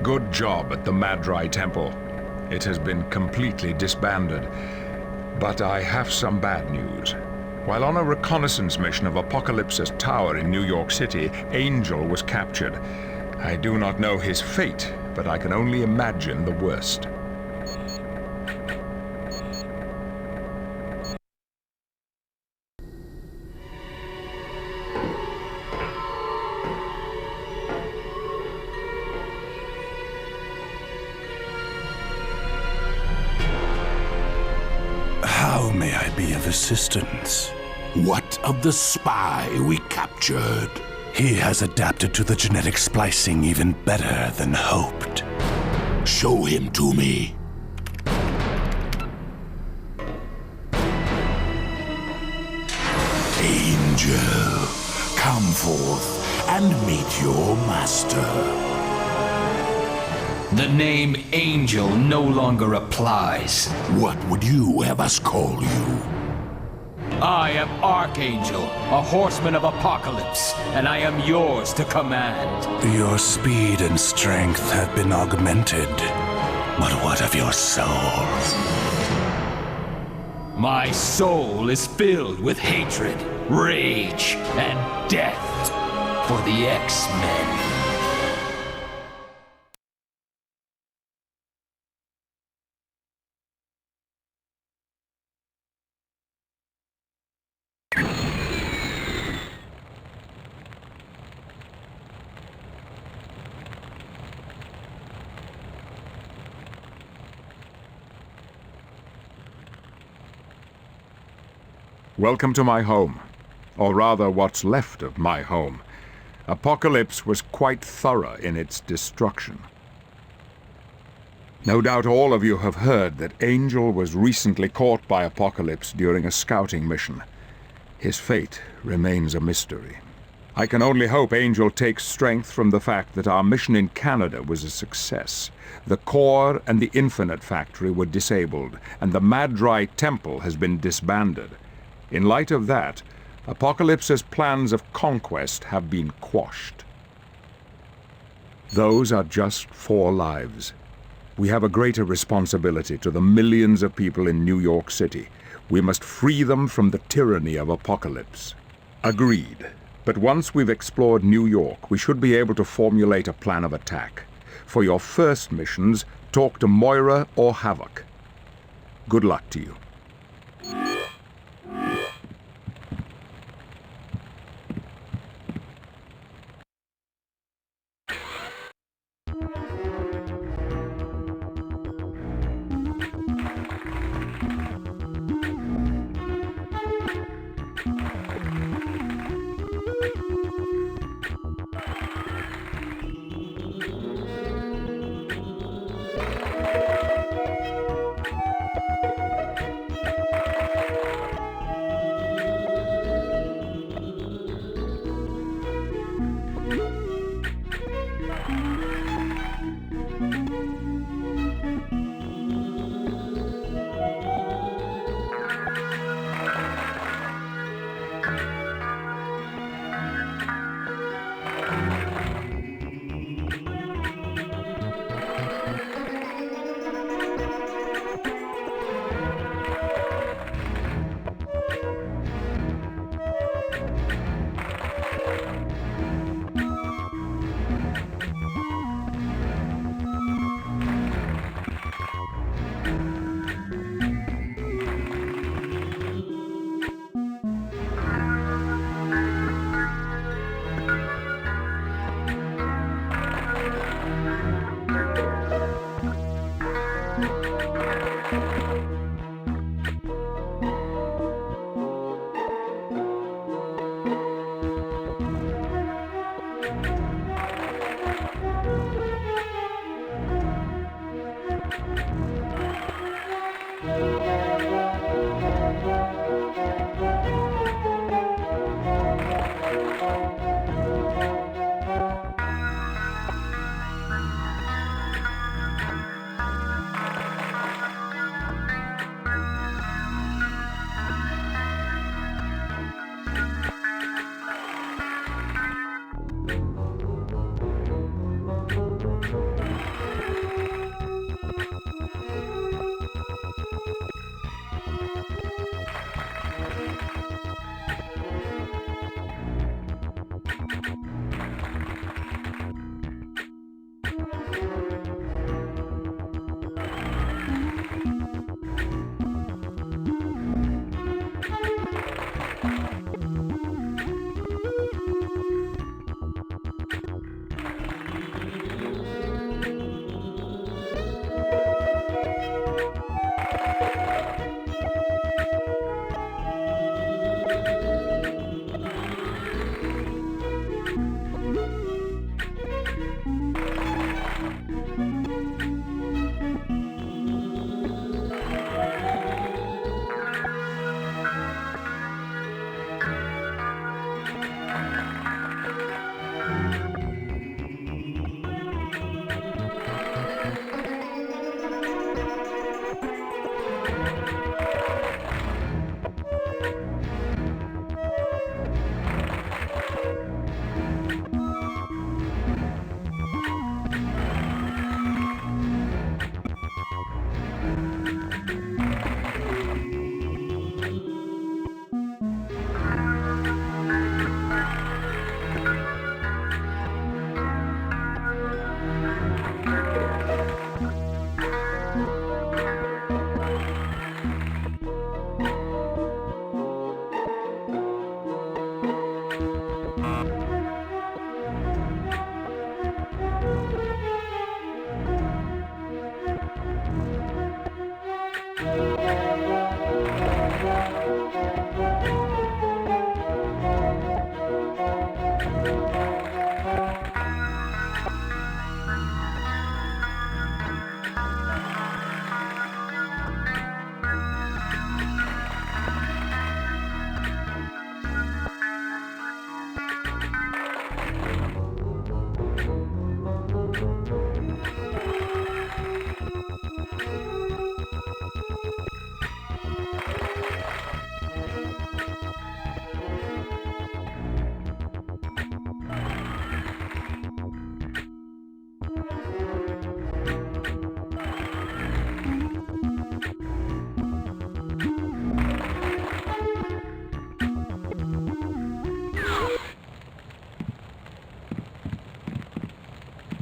good job at the Madrai Temple. It has been completely disbanded. But I have some bad news. While on a reconnaissance mission of Apocalypse's tower in New York City, Angel was captured. I do not know his fate, but I can only imagine the worst. How may I be of assistance? What of the spy we captured? He has adapted to the genetic splicing even better than hoped. Show him to me. Angel, come forth and meet your master. The name Angel no longer applies. What would you have us call you? I am Archangel, a horseman of Apocalypse, and I am yours to command. Your speed and strength have been augmented. But what of your soul? My soul is filled with hatred, rage, and death for the X-Men. Welcome to my home. Or rather, what's left of my home. Apocalypse was quite thorough in its destruction. No doubt all of you have heard that Angel was recently caught by Apocalypse during a scouting mission. His fate remains a mystery. I can only hope Angel takes strength from the fact that our mission in Canada was a success. The Core and the Infinite Factory were disabled, and the Madrai Temple has been disbanded. In light of that, Apocalypse's plans of conquest have been quashed. Those are just 4 lives. We have a greater responsibility to the millions of people in New York City. We must free them from the tyranny of Apocalypse. Agreed. But once we've explored New York, we should be able to formulate a plan of attack. For your first missions, talk to Moira or Havoc. Good luck to you.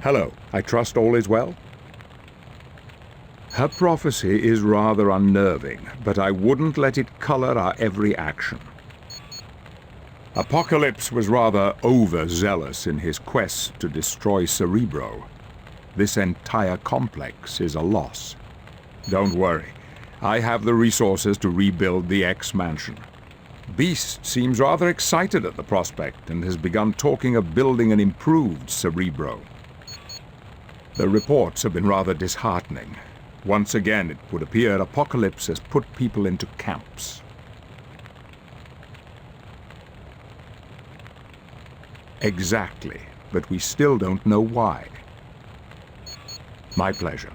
Hello, I trust all is well? Her prophecy is rather unnerving, but I wouldn't let it color our every action. Apocalypse was rather overzealous in his quest to destroy Cerebro. This entire complex is a loss. Don't worry, I have the resources to rebuild the X-Mansion. Beast seems rather excited at the prospect and has begun talking of building an improved Cerebro. The reports have been rather disheartening. Once again, it would appear Apocalypse has put people into camps. Exactly, but we still don't know why. My pleasure.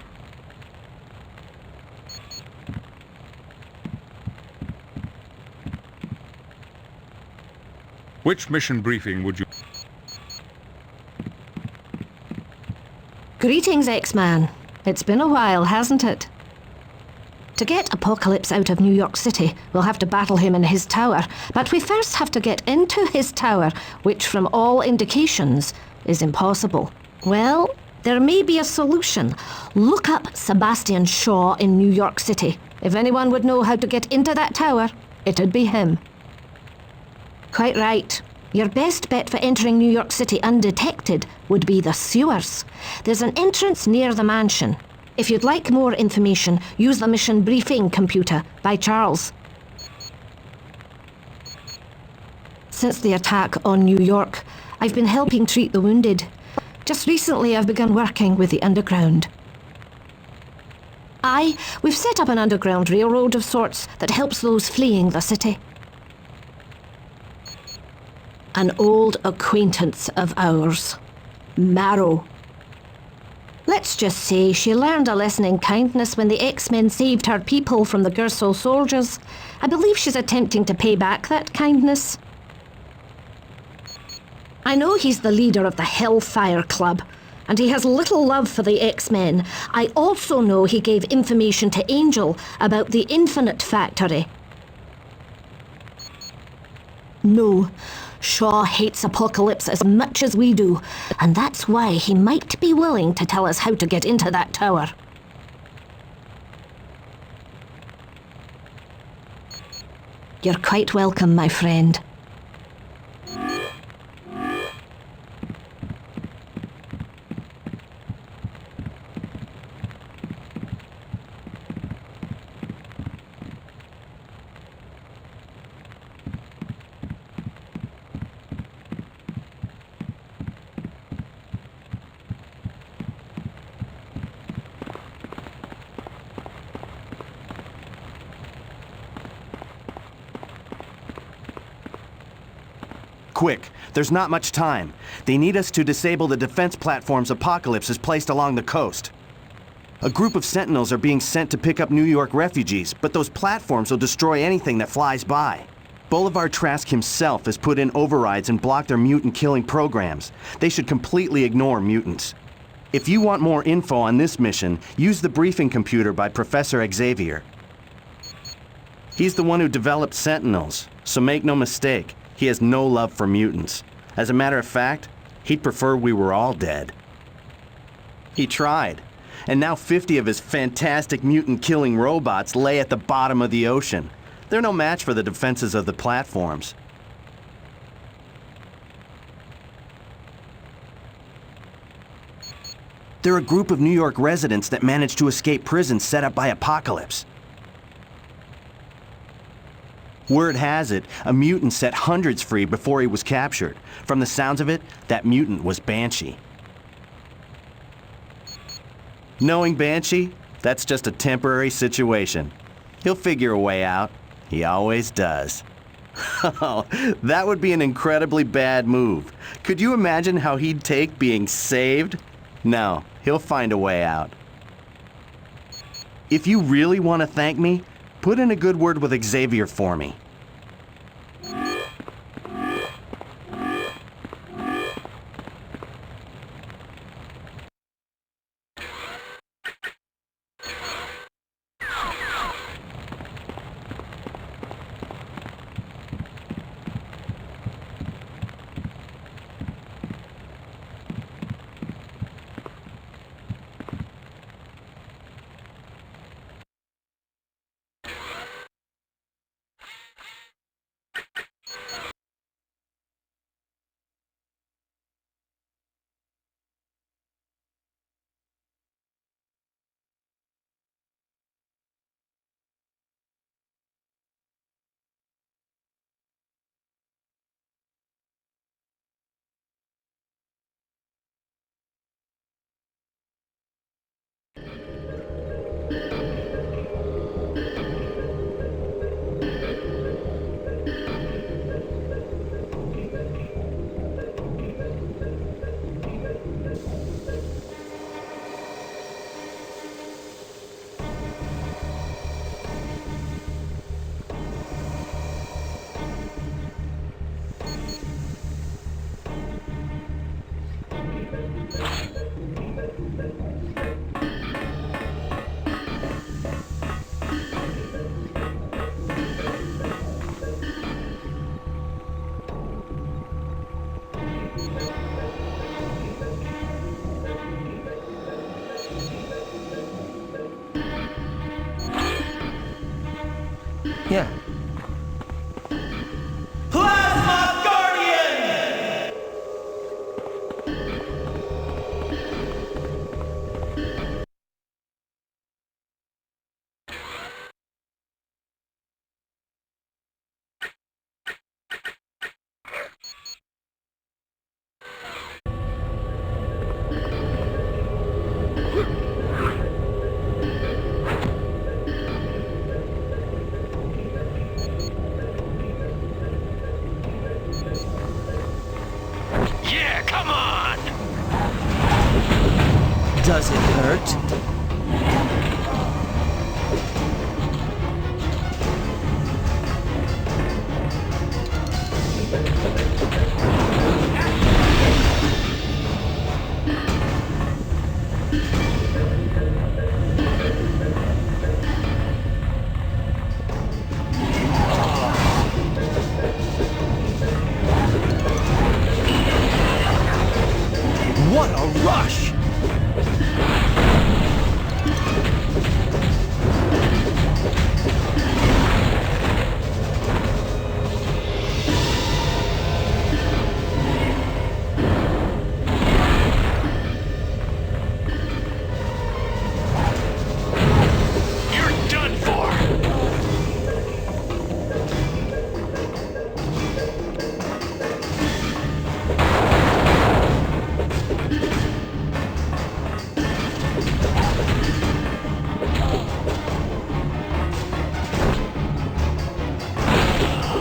Which mission briefing would you... Greetings, X-Man. It's been a while, hasn't it? To get Apocalypse out of New York City, we'll have to battle him in his tower, but we first have to get into his tower, which from all indications is impossible. Well, there may be a solution. Look up Sebastian Shaw in New York City. If anyone would know how to get into that tower, it'd be him. Quite right. Your best bet for entering New York City undetected would be the sewers. There's an entrance near the mansion. If you'd like more information, use the mission briefing computer by Charles. Since the attack on New York, I've been helping treat the wounded. Just recently I've begun working with the underground. We've set up an underground railroad of sorts that helps those fleeing the city. An old acquaintance of ours, Marrow. Let's just say she learned a lesson in kindness when the X-Men saved her people from the Gersel soldiers. I believe she's attempting to pay back that kindness. I know he's the leader of the Hellfire Club, and he has little love for the X-Men. I also know he gave information to Angel about the Infinite Factory. No. Shaw hates Apocalypse as much as we do, and that's why he might be willing to tell us how to get into that tower. You're quite welcome, my friend. Quick, there's not much time. They need us to disable the defense platforms Apocalypse has placed along the coast. A group of Sentinels are being sent to pick up New York refugees, but those platforms will destroy anything that flies by. Boulevard Trask himself has put in overrides and blocked their mutant-killing programs. They should completely ignore mutants. If you want more info on this mission, use the briefing computer by Professor Xavier. He's the one who developed Sentinels, so make no mistake. He has no love for mutants. As a matter of fact, he'd prefer we were all dead. He tried, and now 50 of his fantastic mutant-killing robots lay at the bottom of the ocean. They're no match for the defenses of the platforms. They're a group of New York residents that managed to escape prison set up by Apocalypse. Word has it, a mutant set hundreds free before he was captured. From the sounds of it, that mutant was Banshee. Knowing Banshee, that's just a temporary situation. He'll figure a way out. He always does. Oh, that would be an incredibly bad move. Could you imagine how he'd take being saved? No, he'll find a way out. If you really want to thank me, put in a good word with Xavier for me. Yeah. Plasma Guardian! Yeah, come on! Does it hurt? What a rush! You're done for!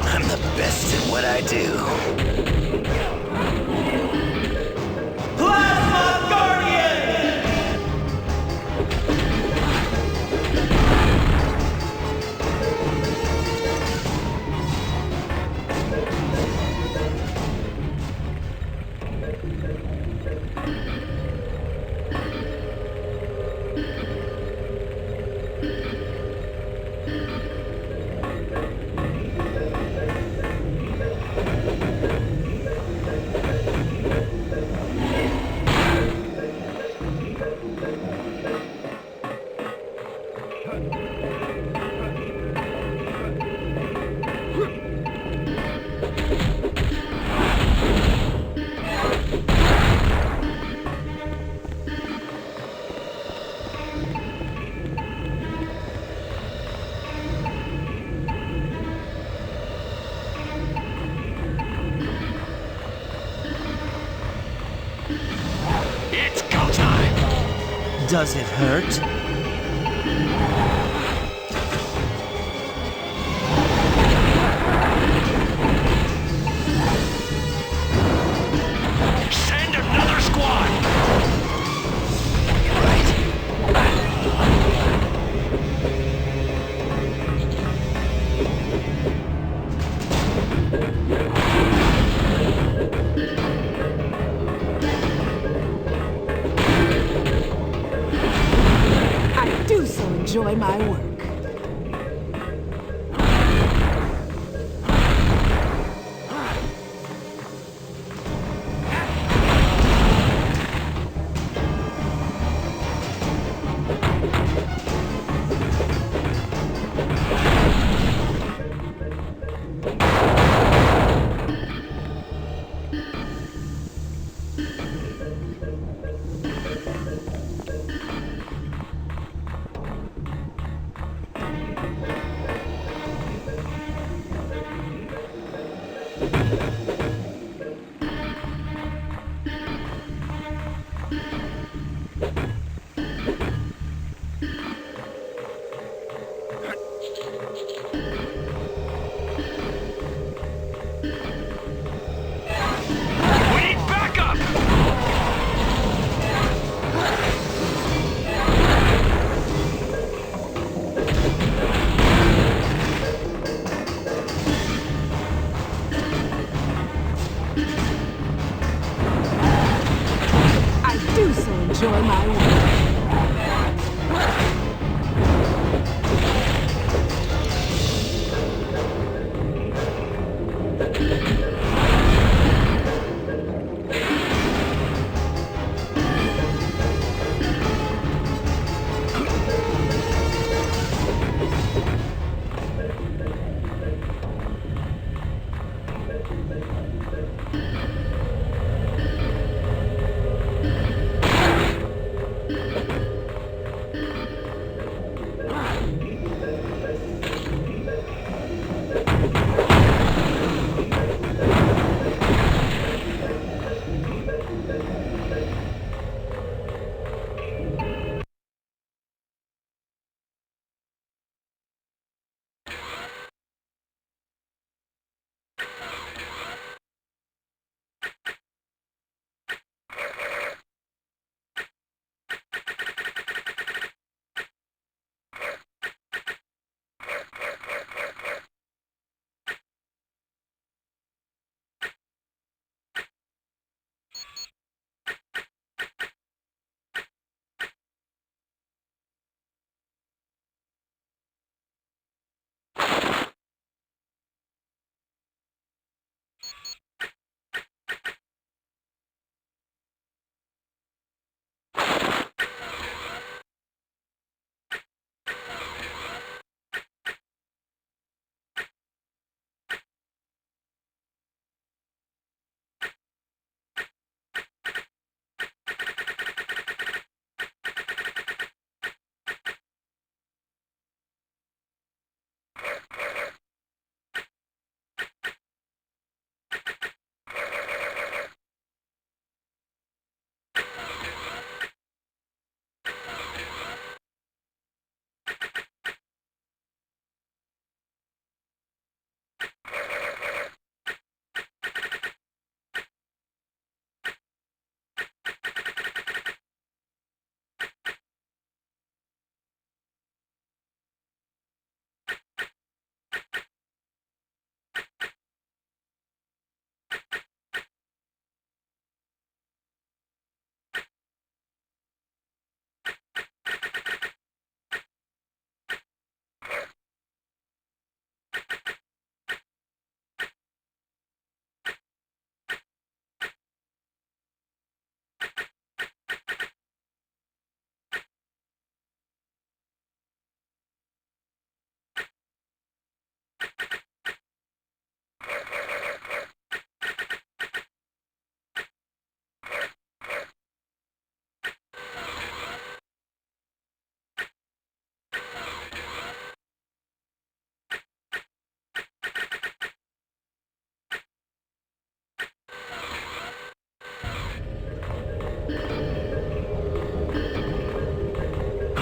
I'm the best at what I do. Plasma Guardian! Does it hurt? Send another squad! I do so enjoy my work.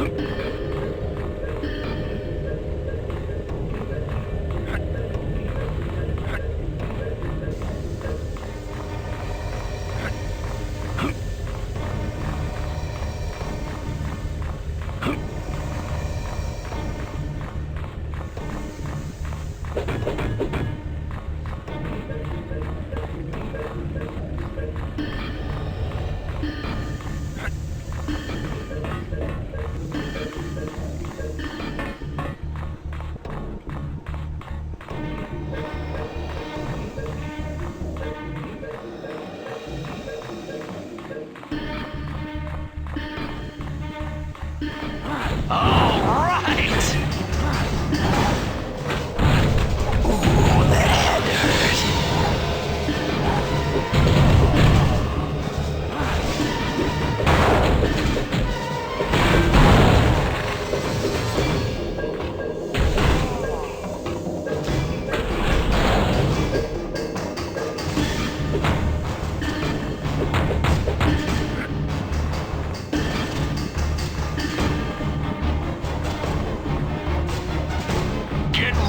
Get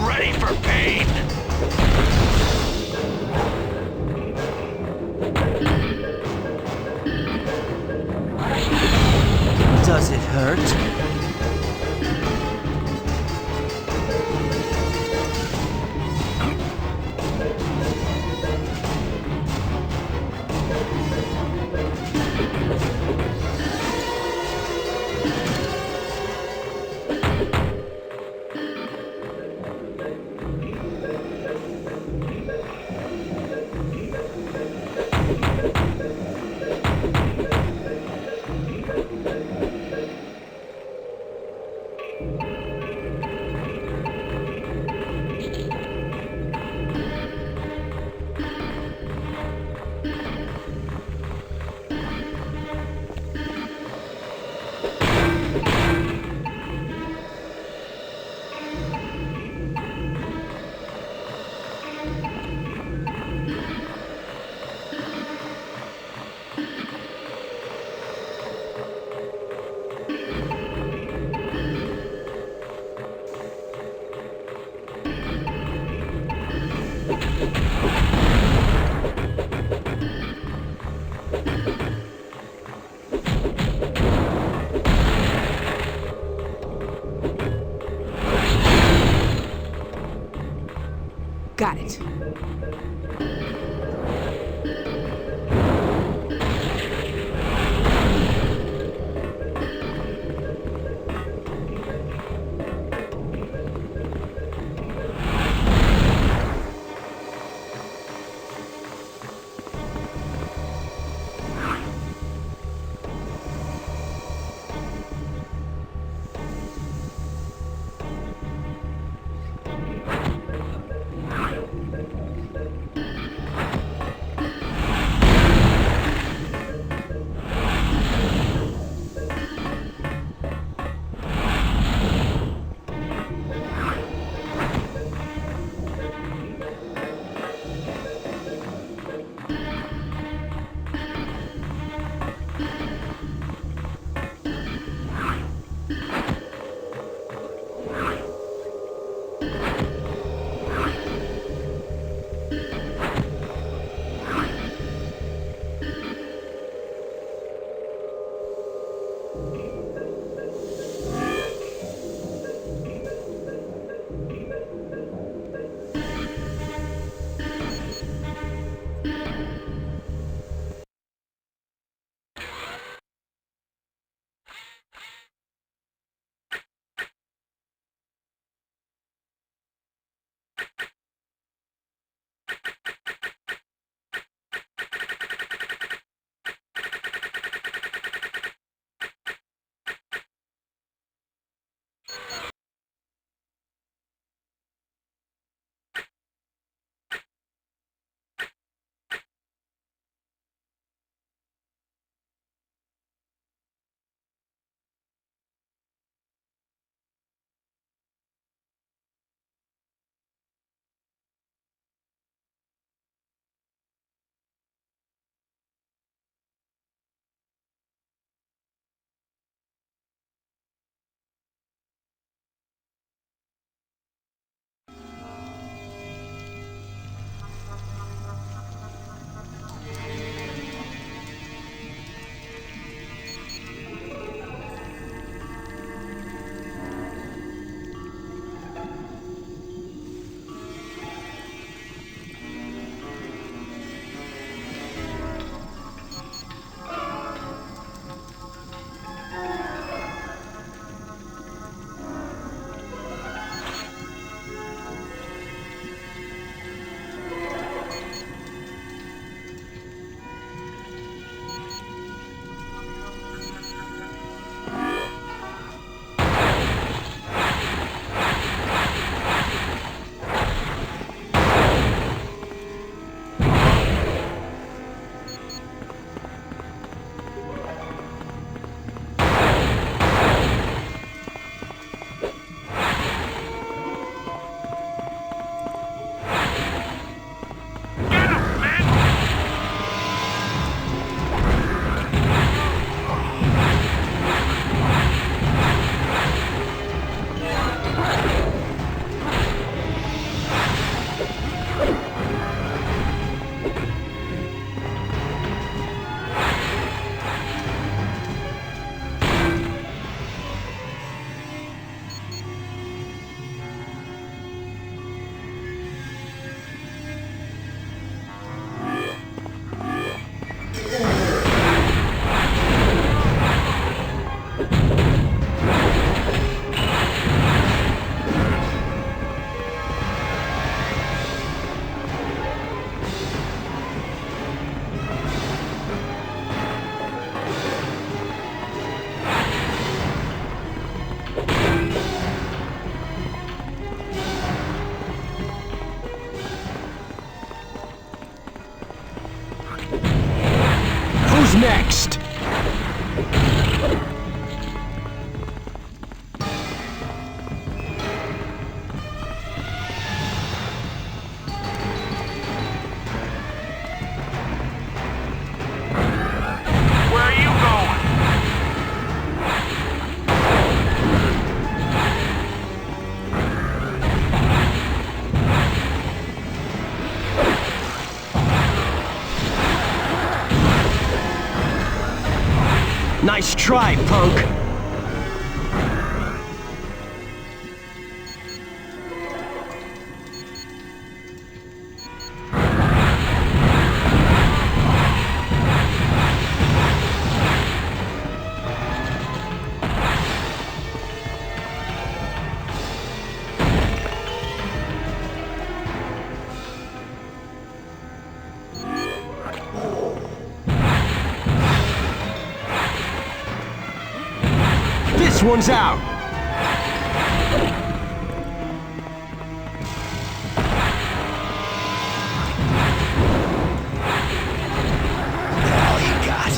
ready for pain! Does it hurt? Got it. try, punk! This one's out! All you got.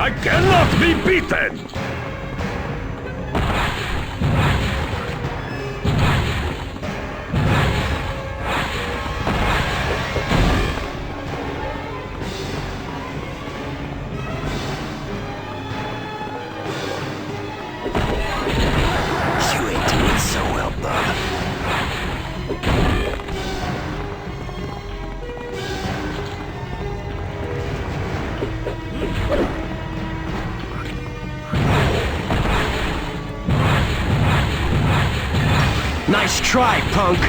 I cannot be beaten! You ain't doing so well, bub. Nice try, punk!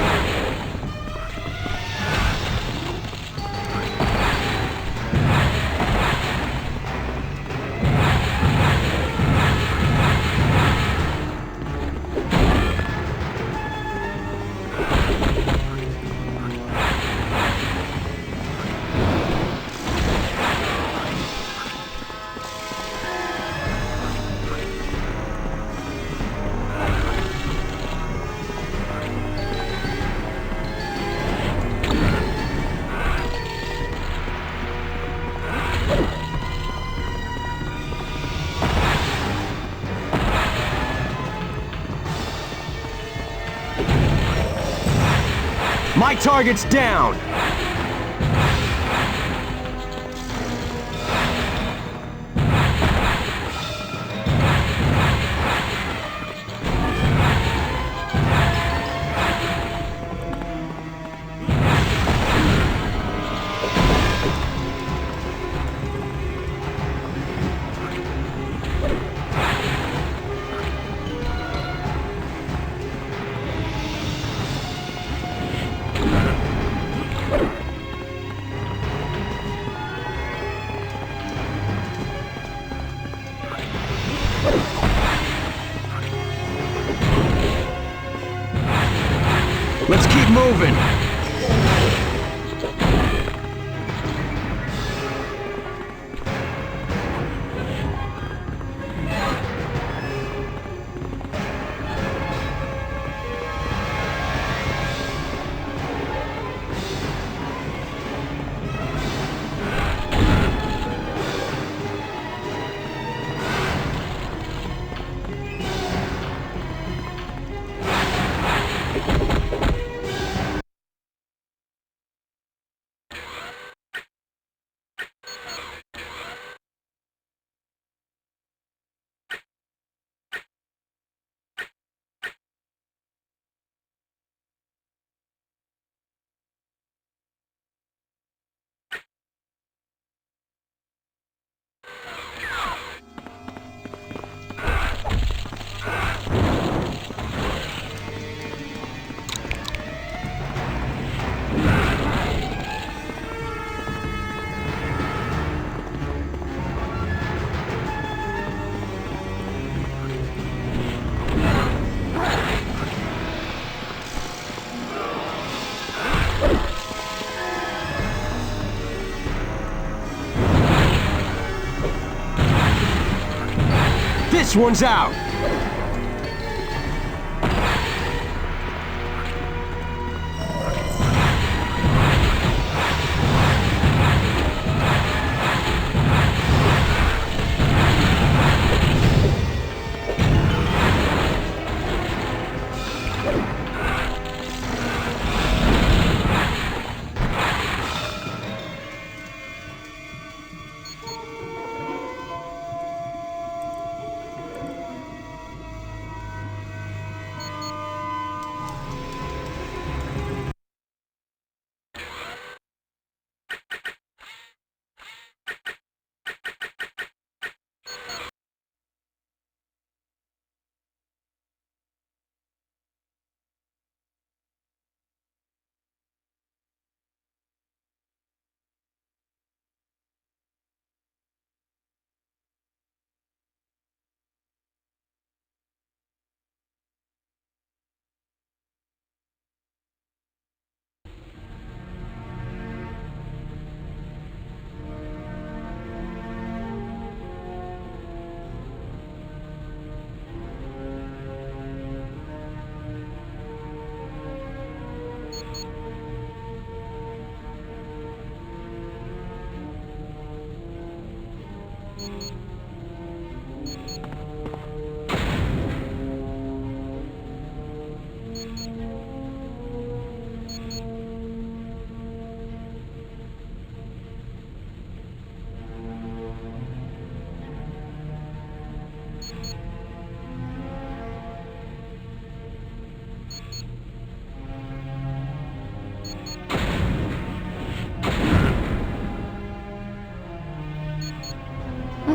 My target's down! Let's keep moving! This one's out!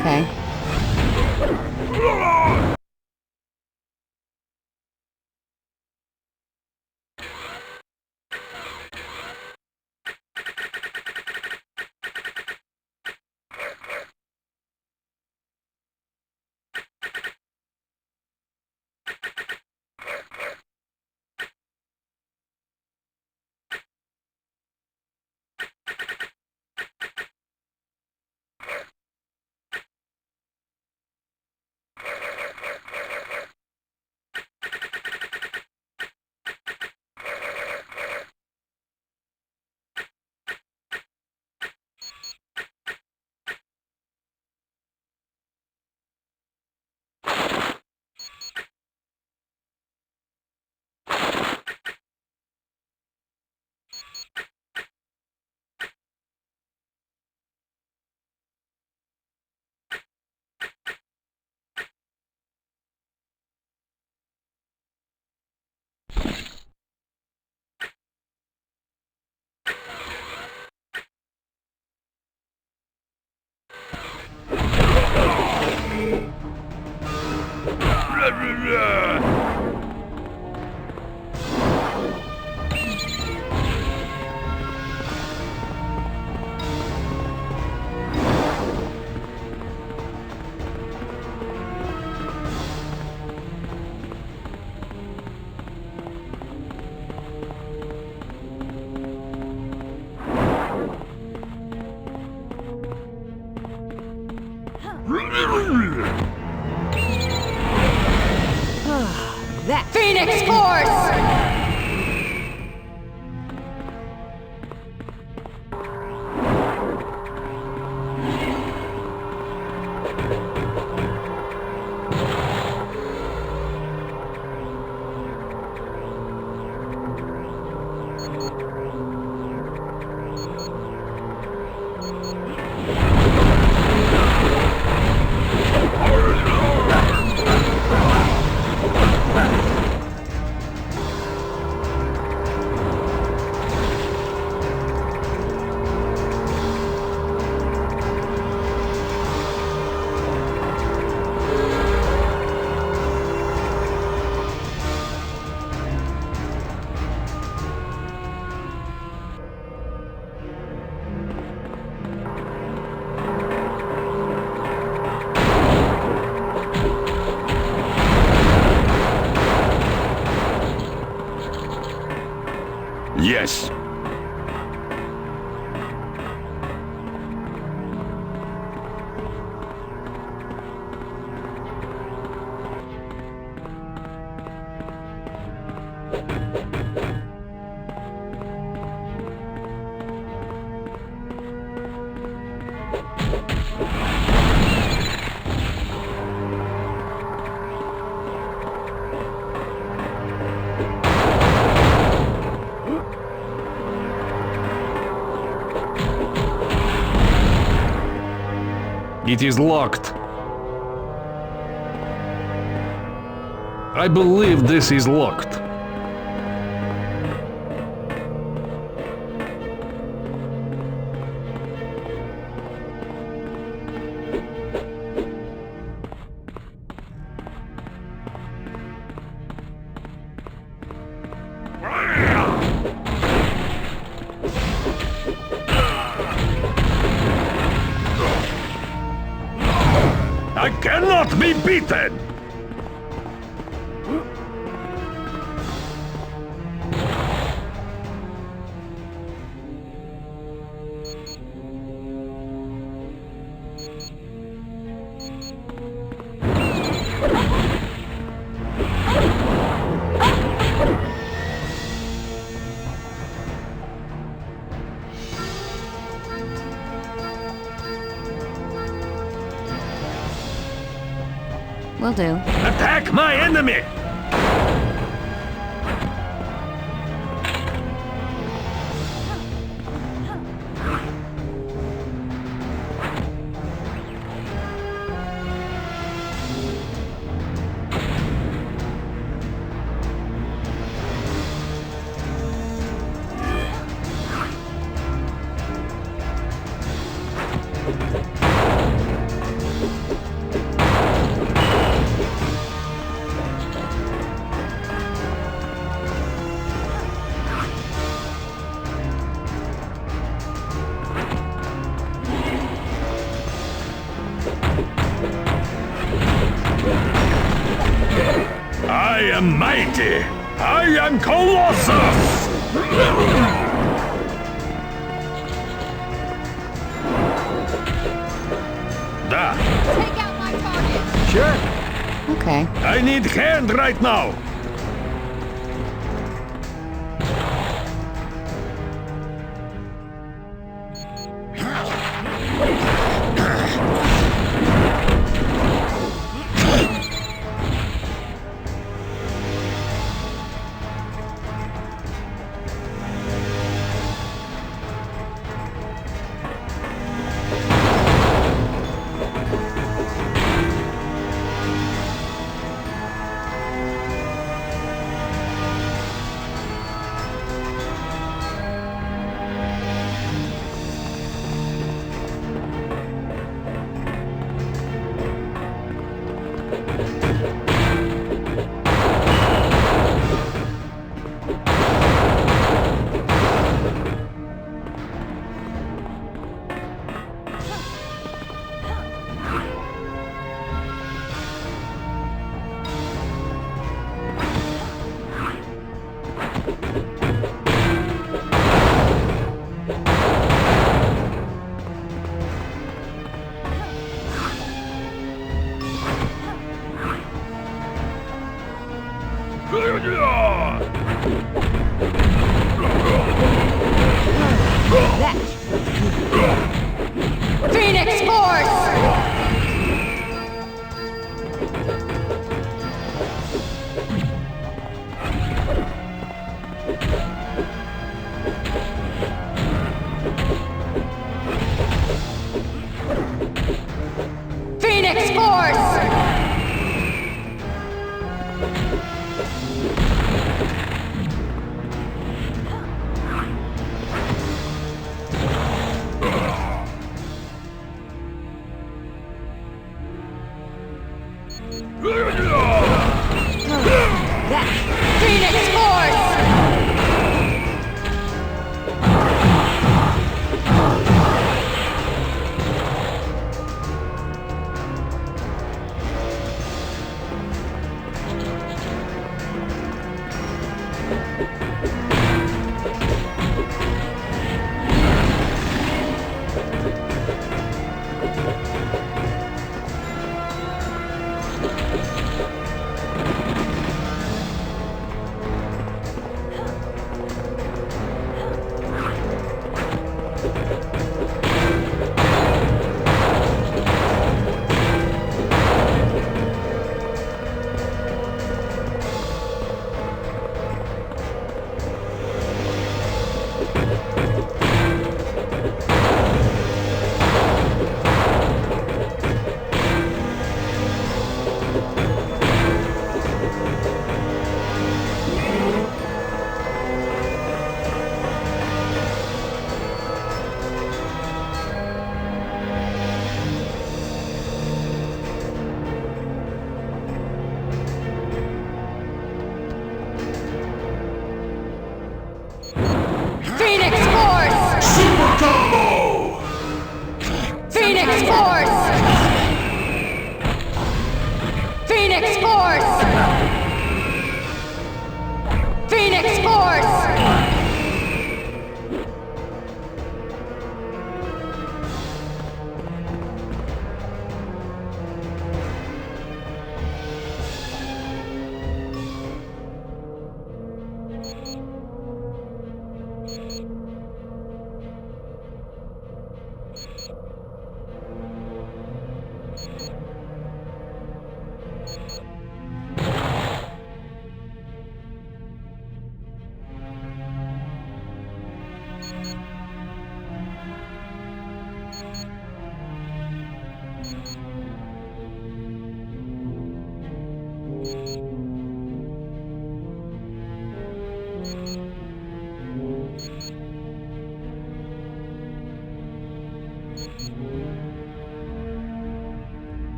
Okay. That Phoenix Force! Yes. It is locked. I believe this is locked. I cannot be beaten! Will do. Attack my enemy! am mighty. I am Colossus! Da. Take out my target! Sure. Okay. I need hand right now. Phoenix Force! Phoenix Force! Phoenix Force!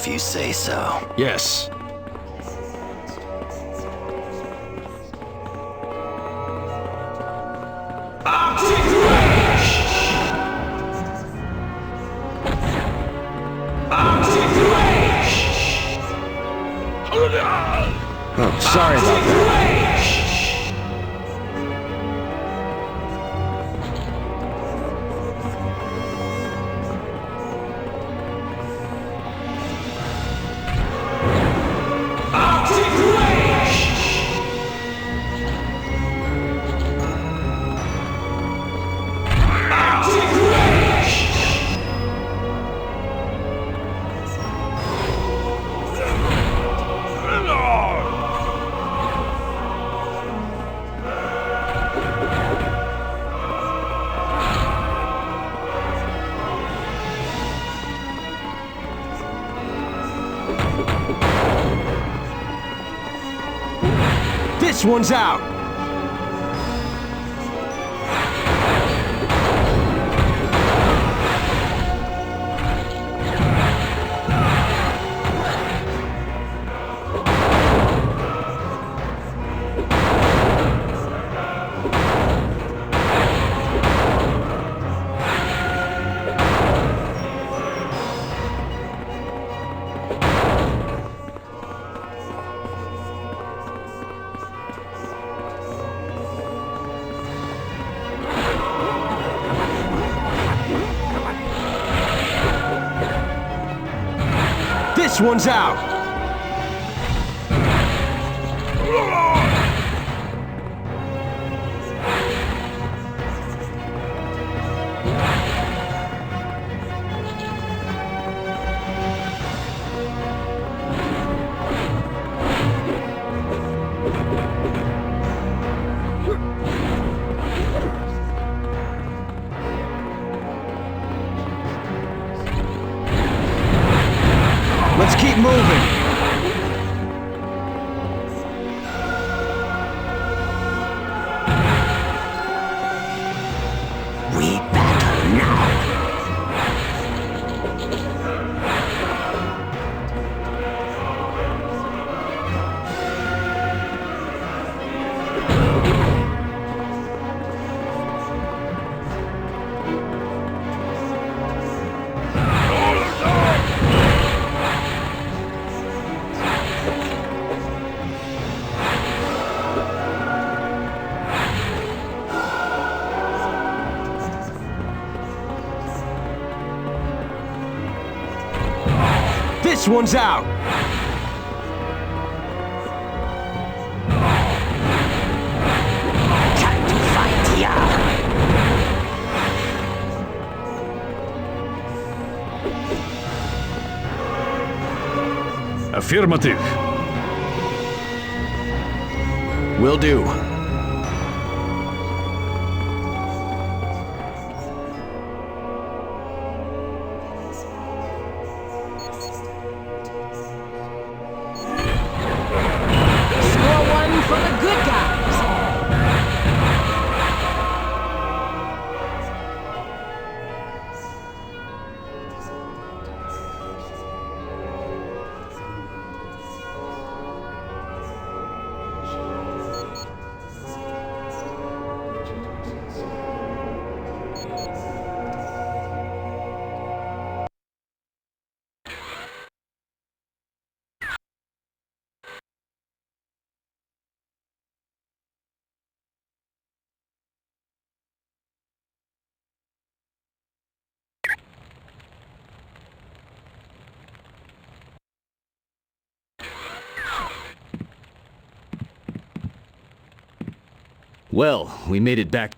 If you say so. Yes. Oh, sorry about that. This one's out! This one's out! Let's keep moving! We battle now. This one's out! Time to fight, yeah. Affirmative. Will do. Score one for the good guys. Well, we made it back.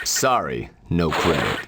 Sorry, no credit.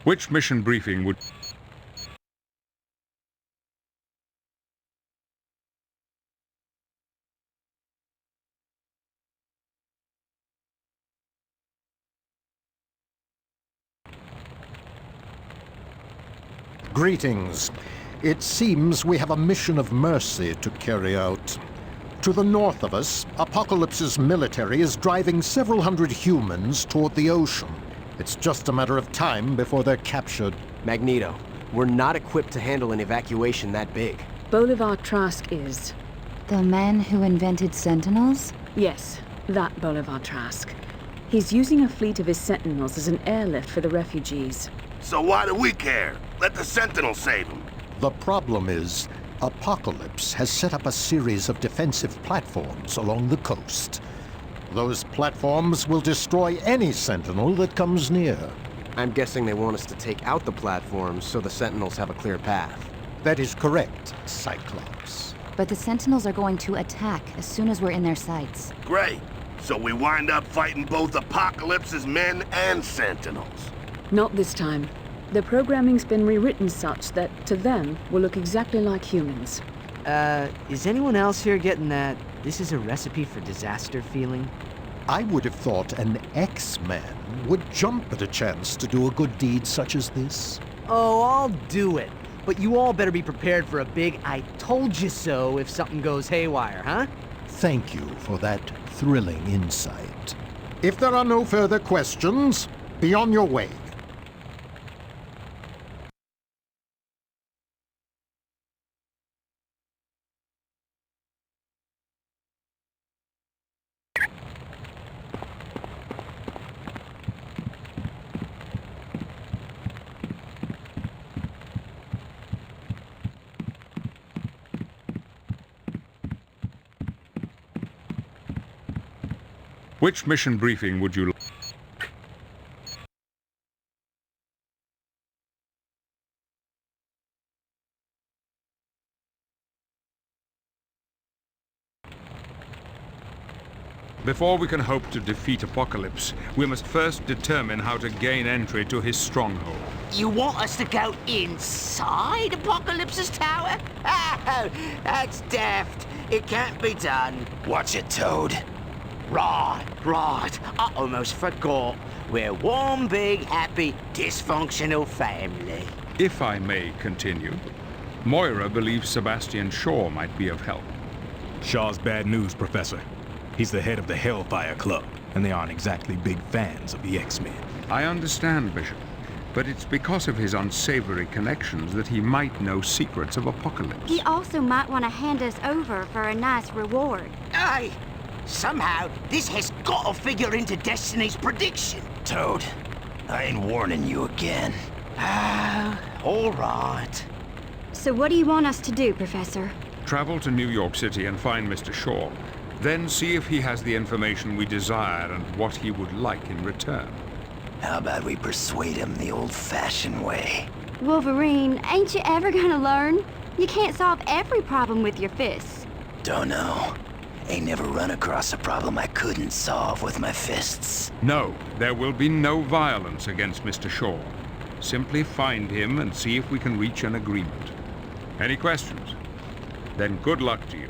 Which mission briefing would... Greetings. It seems we have a mission of mercy to carry out. To the north of us, Apocalypse's military is driving several hundred humans toward the ocean. It's just a matter of time before they're captured. Magneto, we're not equipped to handle an evacuation that big. Bolivar Trask is. The man who invented Sentinels? Yes, that Bolivar Trask. He's using a fleet of his Sentinels as an airlift for the refugees. So why do we care? Let the Sentinels save them. The problem is, Apocalypse has set up a series of defensive platforms along the coast. Those platforms will destroy any Sentinel that comes near. I'm guessing they want us to take out the platforms so the Sentinels have a clear path. That is correct, Cyclops. But the Sentinels are going to attack as soon as we're in their sights. Great. So we wind up fighting both Apocalypse's men and Sentinels. Not this time. The programming's been rewritten such that, to them, we'll look exactly like humans. Is anyone else here getting that this is a recipe for disaster feeling? I would have thought an X-Man would jump at a chance to do a good deed such as this. Oh, I'll do it. But you all better be prepared for a big I told you so if something goes haywire, huh? Thank you for that thrilling insight. If there are no further questions, be on your way. Which mission briefing would you like? Before we can hope to defeat Apocalypse, we must first determine how to gain entry to his stronghold. You want us to go inside Apocalypse's tower? Oh, that's daft. It can't be done. Watch it, Toad. Right. I almost forgot. We're one big, happy, dysfunctional family. If I may continue, Moira believes Sebastian Shaw might be of help. Shaw's bad news, Professor. He's the head of the Hellfire Club, and they aren't exactly big fans of the X-Men. I understand, Bishop, but it's because of his unsavory connections that he might know secrets of Apocalypse. He also might want to hand us over for a nice reward. Aye. Somehow, this has got to figure into Destiny's prediction. Toad, I ain't warning you again. Ah, all right. So what do you want us to do, Professor? Travel to New York City and find Mr. Shaw. Then see if he has the information we desire and what he would like in return. How about we persuade him the old-fashioned way? Wolverine, ain't you ever gonna learn? You can't solve every problem with your fists. Don't know. Ain't never run across a problem I couldn't solve with my fists. No, there will be no violence against Mr. Shaw. Simply find him and see if we can reach an agreement. Any questions? Then good luck to you.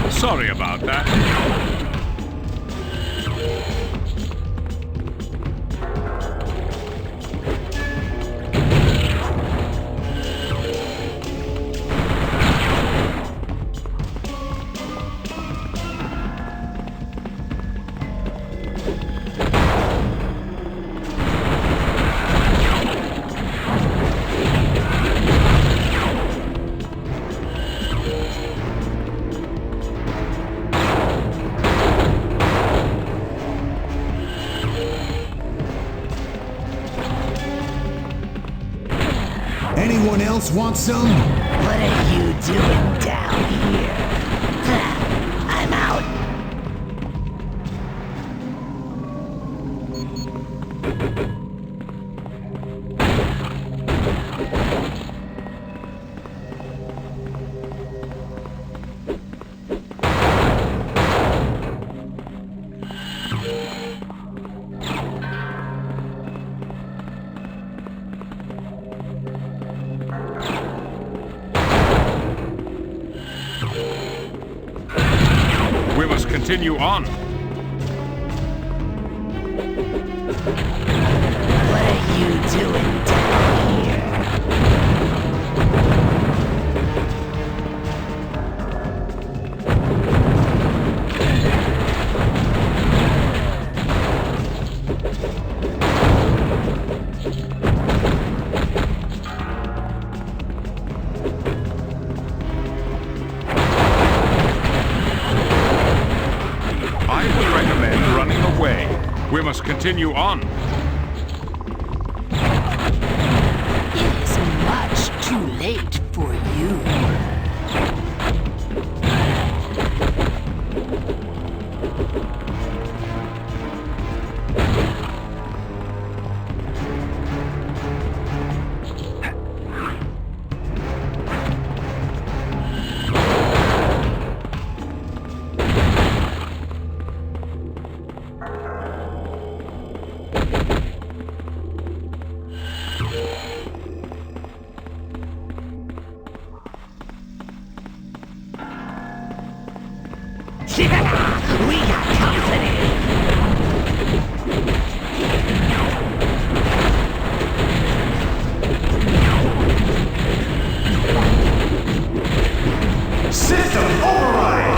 Sorry about that. else want some? What are you doing down here? I'm out. We must continue on. What are you doing down here? I would recommend running away. We must continue on. It is much too late for you. We got company! System override!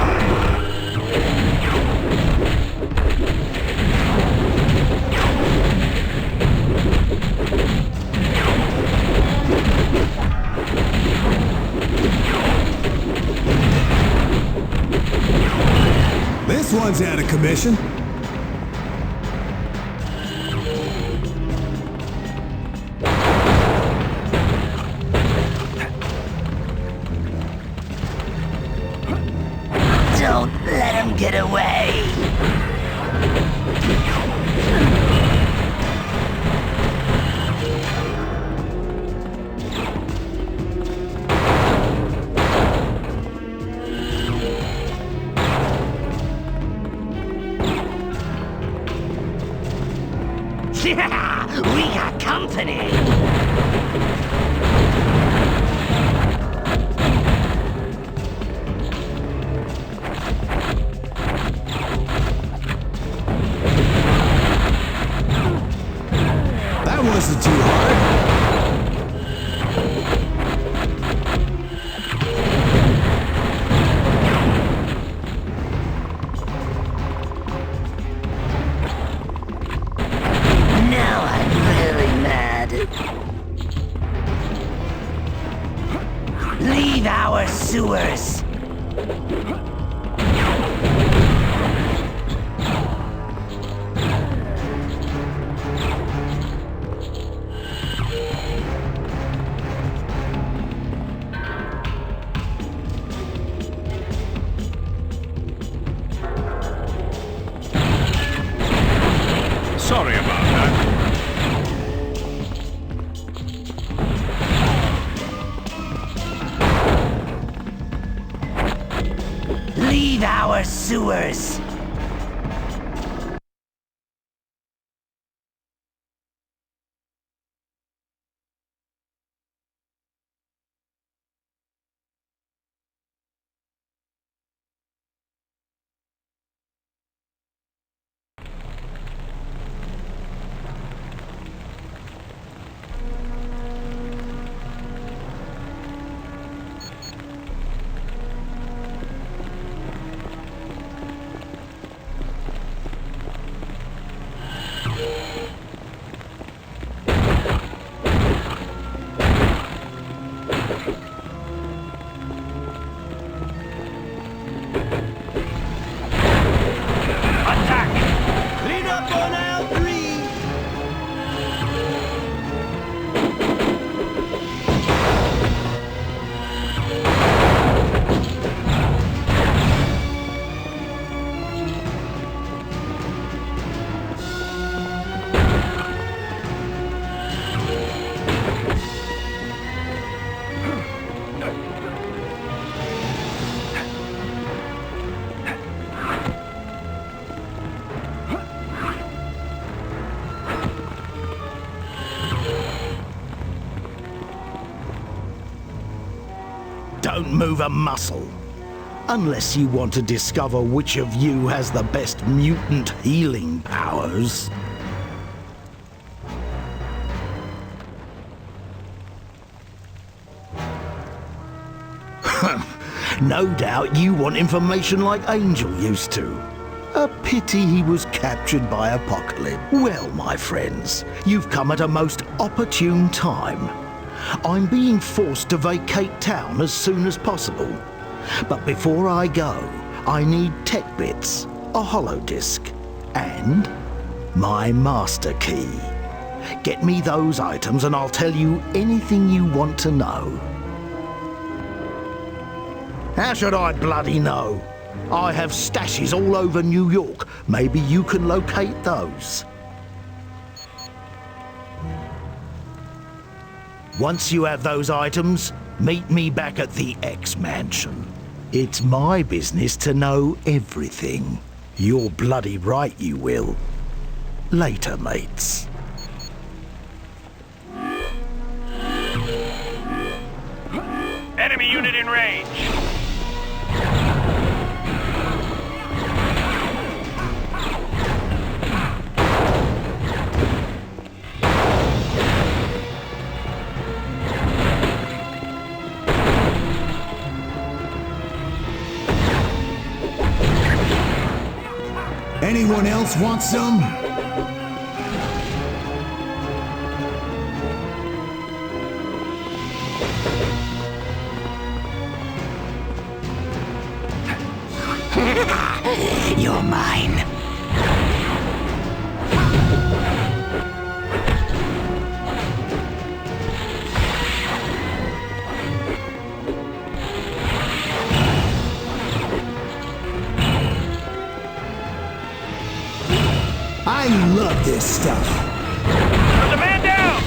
This one's out of commission. Don't let him get away! We got company! That wasn't too hard. Now I'm really mad. Leave our sewers! Sorry about that. Leave our sewers! Don't move a muscle. Unless you want to discover which of you has the best mutant healing powers. No doubt you want information like Angel used to. A pity he was captured by Apocalypse. Well, my friends, you've come at a most opportune time. I'm being forced to vacate town as soon as possible. But before I go, I need tech bits, a holodisc, and my master key. Get me those items and I'll tell you anything you want to know. How should I bloody know? I have stashes all over New York. Maybe you can locate those. Once you have those items, meet me back at the X Mansion. It's my business to know everything. You're bloody right you will. Later, mates. Enemy unit in range. Anyone else want some? You're mine. I love this stuff. There's a man down!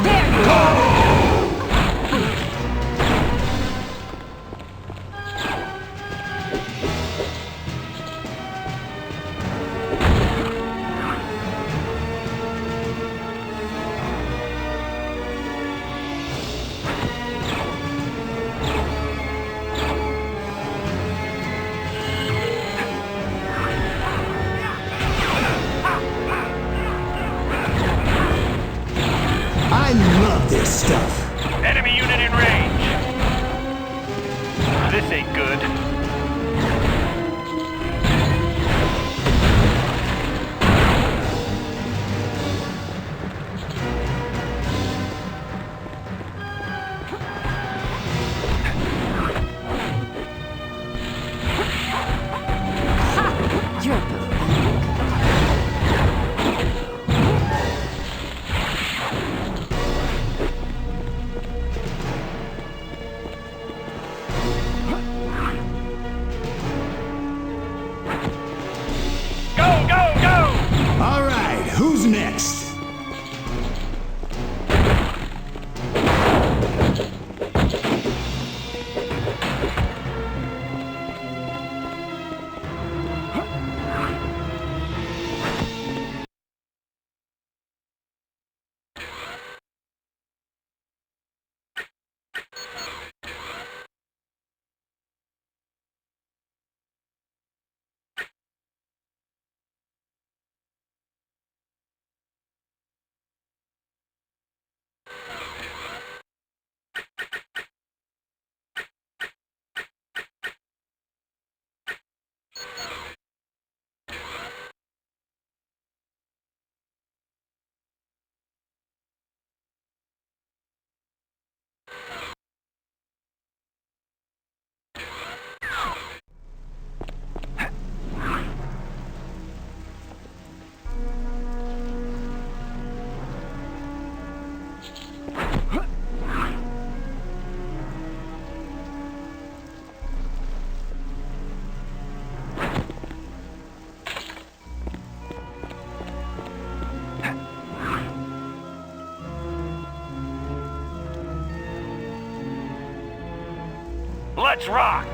There you go! I love this stuff. Enemy unit in range. This ain't good. You're All right, who's next? Let's rock!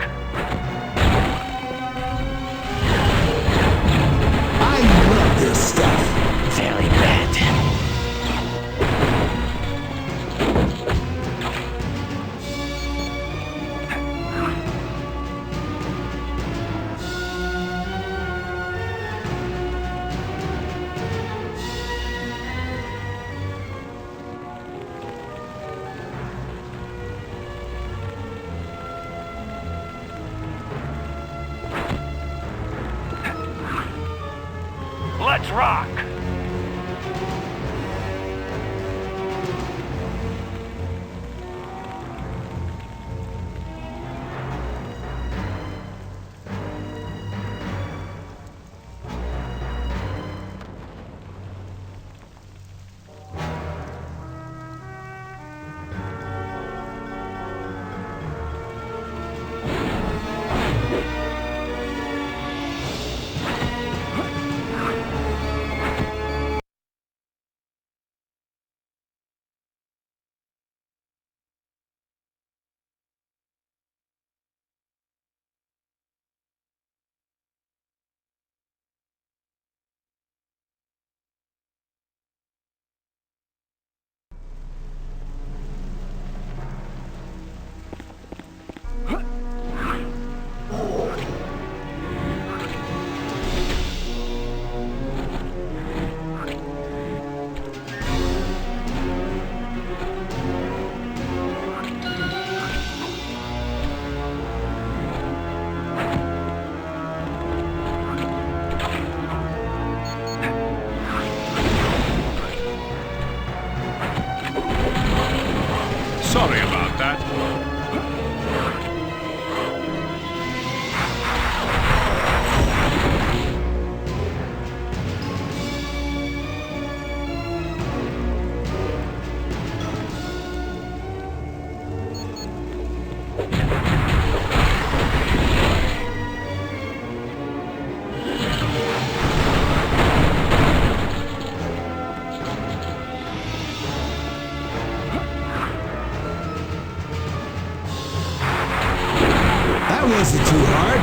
wasn't too hard.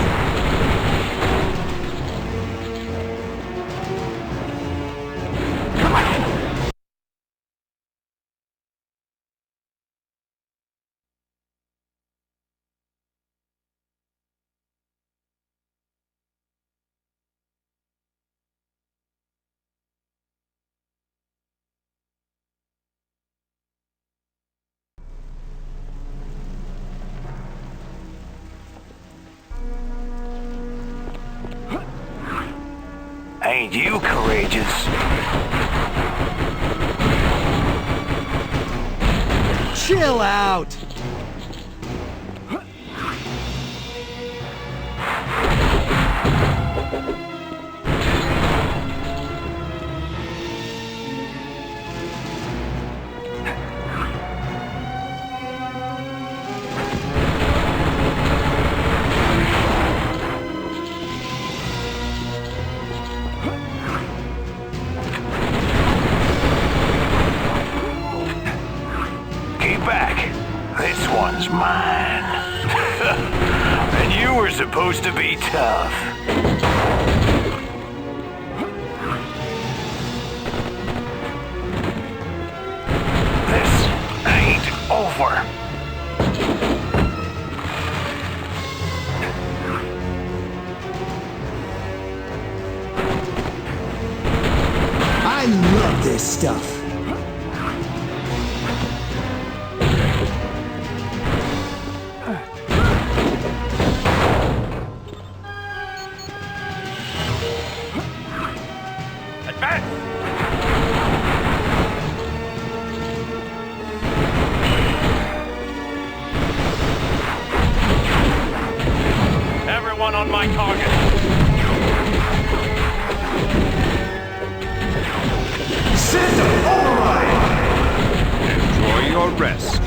Ain't you courageous? Chill out! This one's mine. And you were supposed to be tough. This ain't over. I love this stuff. Everyone on my target. System override! Enjoy your rest.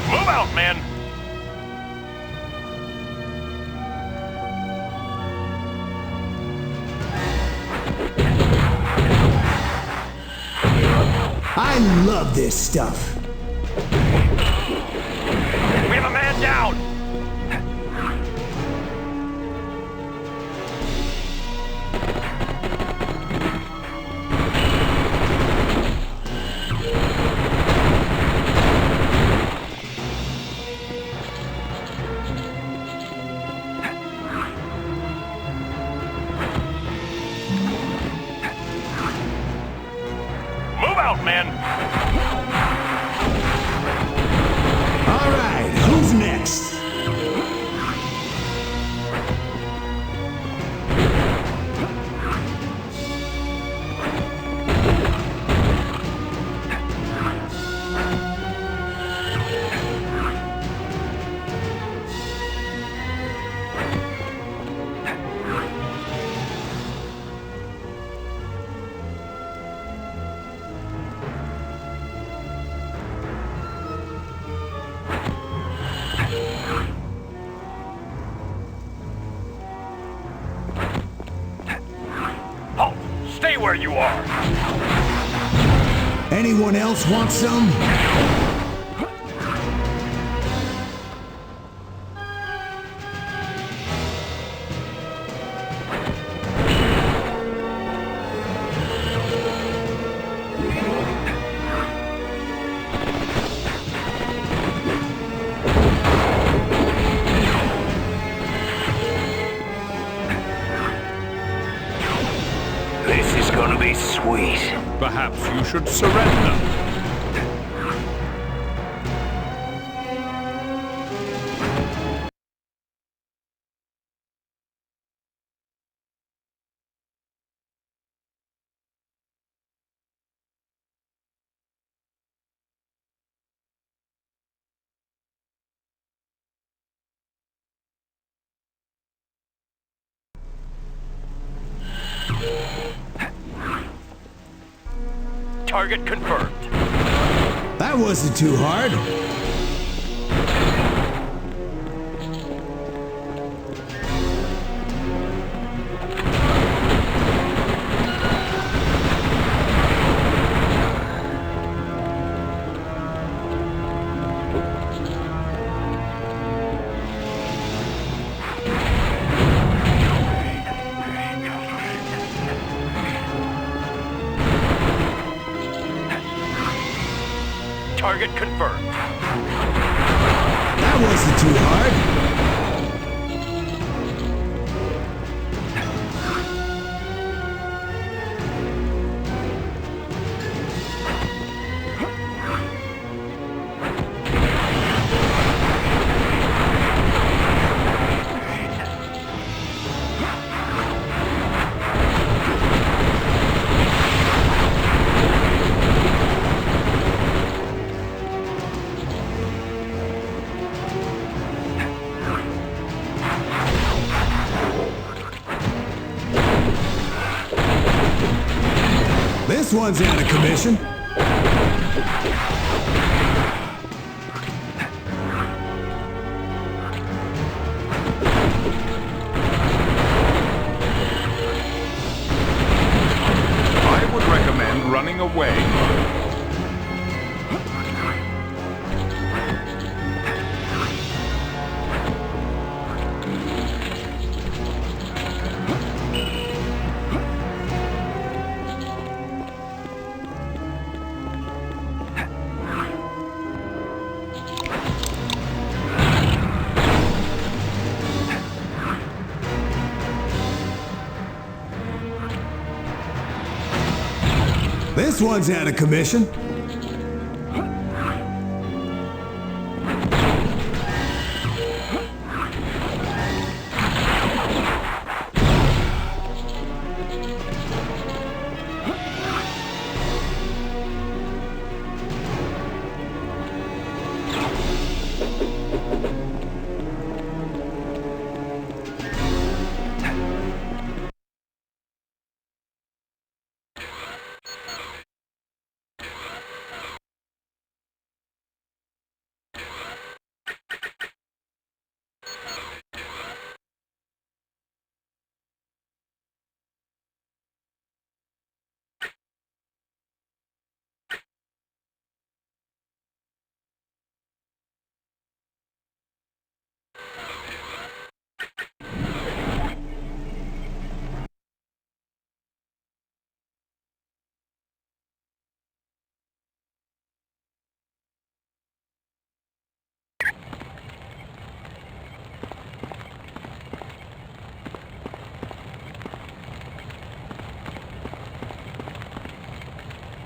Move out, men! I love this stuff. We have a man down! Move out, men! All right, who's next? Halt! Stay where you are! Anyone else want some? This is gonna be sweet. Perhaps you should surrender. Target confirmed. That wasn't too hard. target confirmed. That wasn't too hard. This one's out of commission. I would recommend running away. This one's out of commission.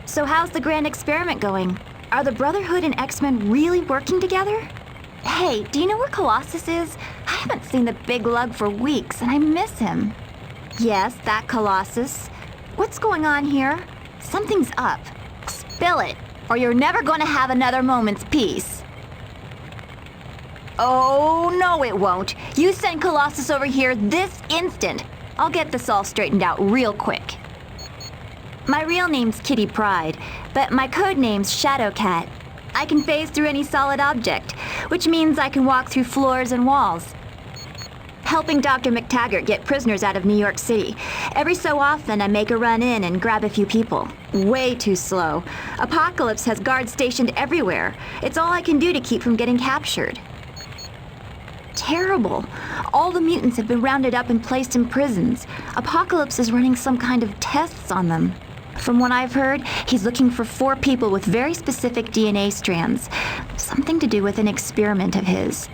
So how's the grand experiment going? Are the Brotherhood and X-Men really working together? Hey, do you know where Colossus is? I haven't seen the big lug for weeks, and I miss him. Yes, that Colossus. What's going on here? Something's up. Spill it, or you're never going to have another moment's peace. Oh, no it won't. You send Colossus over here this instant. I'll get this all straightened out real quick. My real name's Kitty Pryde, but my code name's Shadowcat. I can phase through any solid object, which means I can walk through floors and walls. Helping Dr. McTaggart get prisoners out of New York City. Every so often, I make a run in and grab a few people. Way too slow. Apocalypse has guards stationed everywhere. It's all I can do to keep from getting captured. Terrible. All the mutants have been rounded up and placed in prisons. Apocalypse is running some kind of tests on them. From what I've heard, he's looking for 4 people with very specific DNA strands. Something to do with an experiment of his.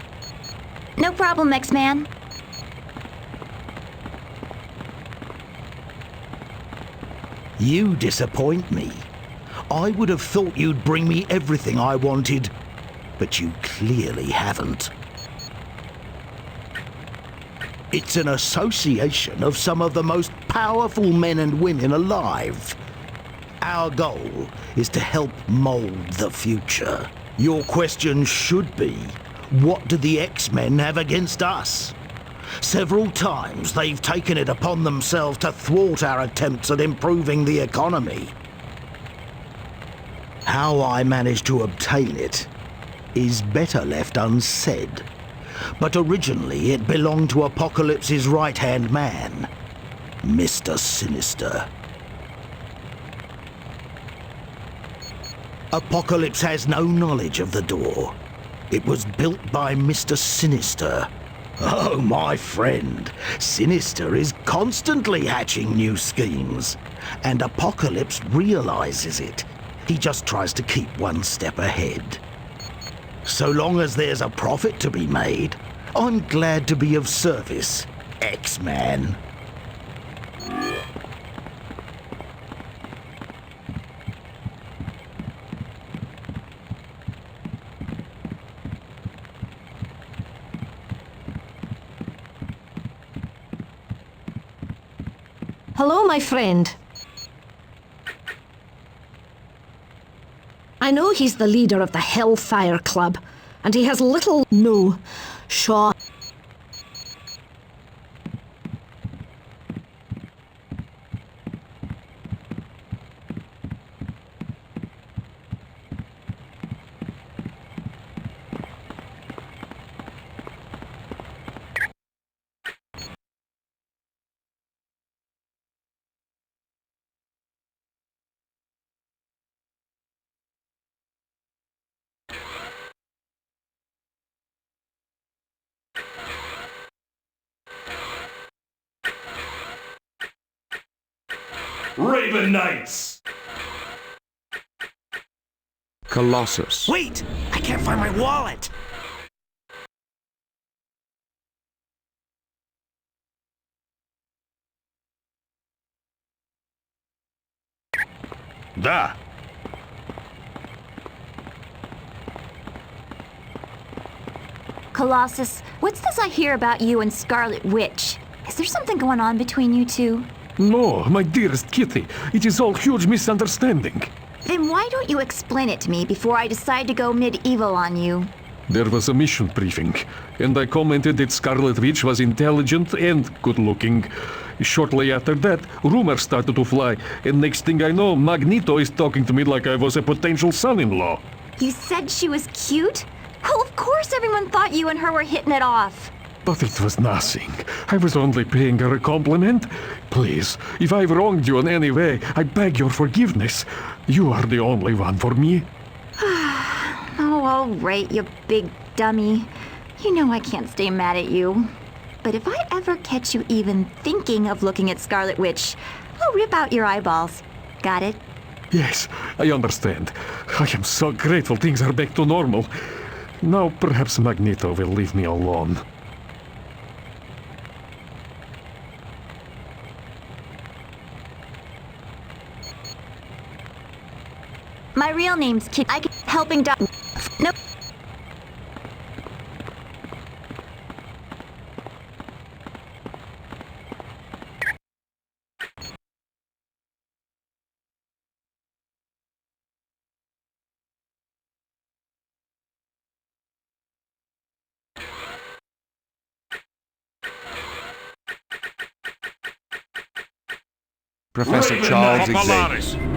No problem, X-Man. You disappoint me. I would have thought you'd bring me everything I wanted, but you clearly haven't. It's an association of some of the most powerful men and women alive. Our goal is to help mold the future. Your question should be, what do the X-Men have against us? Several times they've taken it upon themselves to thwart our attempts at improving the economy. How I managed to obtain it is better left unsaid. But originally it belonged to Apocalypse's right-hand man, Mr. Sinister. Apocalypse has no knowledge of the door. It was built by Mr. Sinister. Oh, my friend, Sinister is constantly hatching new schemes, and Apocalypse realizes it. He just tries to keep one step ahead. So long as there's a profit to be made, I'm glad to be of service, X-Man. Hello, my friend. I know he's the leader of the Hellfire Club, and he has little... No, Shaw... Raven Knights! Colossus. Wait! I can't find my wallet! Da! Colossus, what's this I hear about you and Scarlet Witch? Is there something going on between you two? No, my dearest Kitty. It is all huge misunderstanding. Then why don't you explain it to me before I decide to go medieval on you? There was a mission briefing, and I commented that Scarlet Witch was intelligent and good-looking. Shortly after that, rumors started to fly, and next thing I know, Magneto is talking to me like I was a potential son-in-law. You said she was cute? Well, of course everyone thought you and her were hitting it off. But it was nothing. I was only paying her a compliment. Please, if I've wronged you in any way, I beg your forgiveness. You are the only one for me. Oh, all right, you big dummy. You know I can't stay mad at you. But if I ever catch you even thinking of looking at Scarlet Witch, I'll rip out your eyeballs. Got it? Yes, I understand. I am so grateful things are back to normal. Now perhaps Magneto will leave me alone. My real name's Kid. I can helping Doc. Nope. Professor Charles Xavier.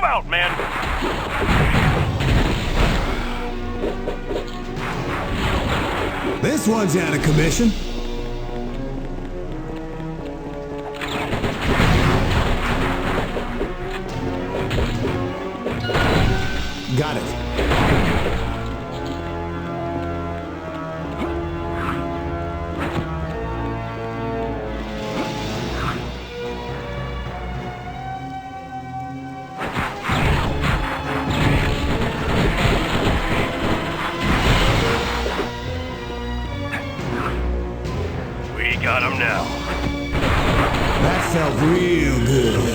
Move out, man! This one's out of commission. Got it. We got him now. That felt real good.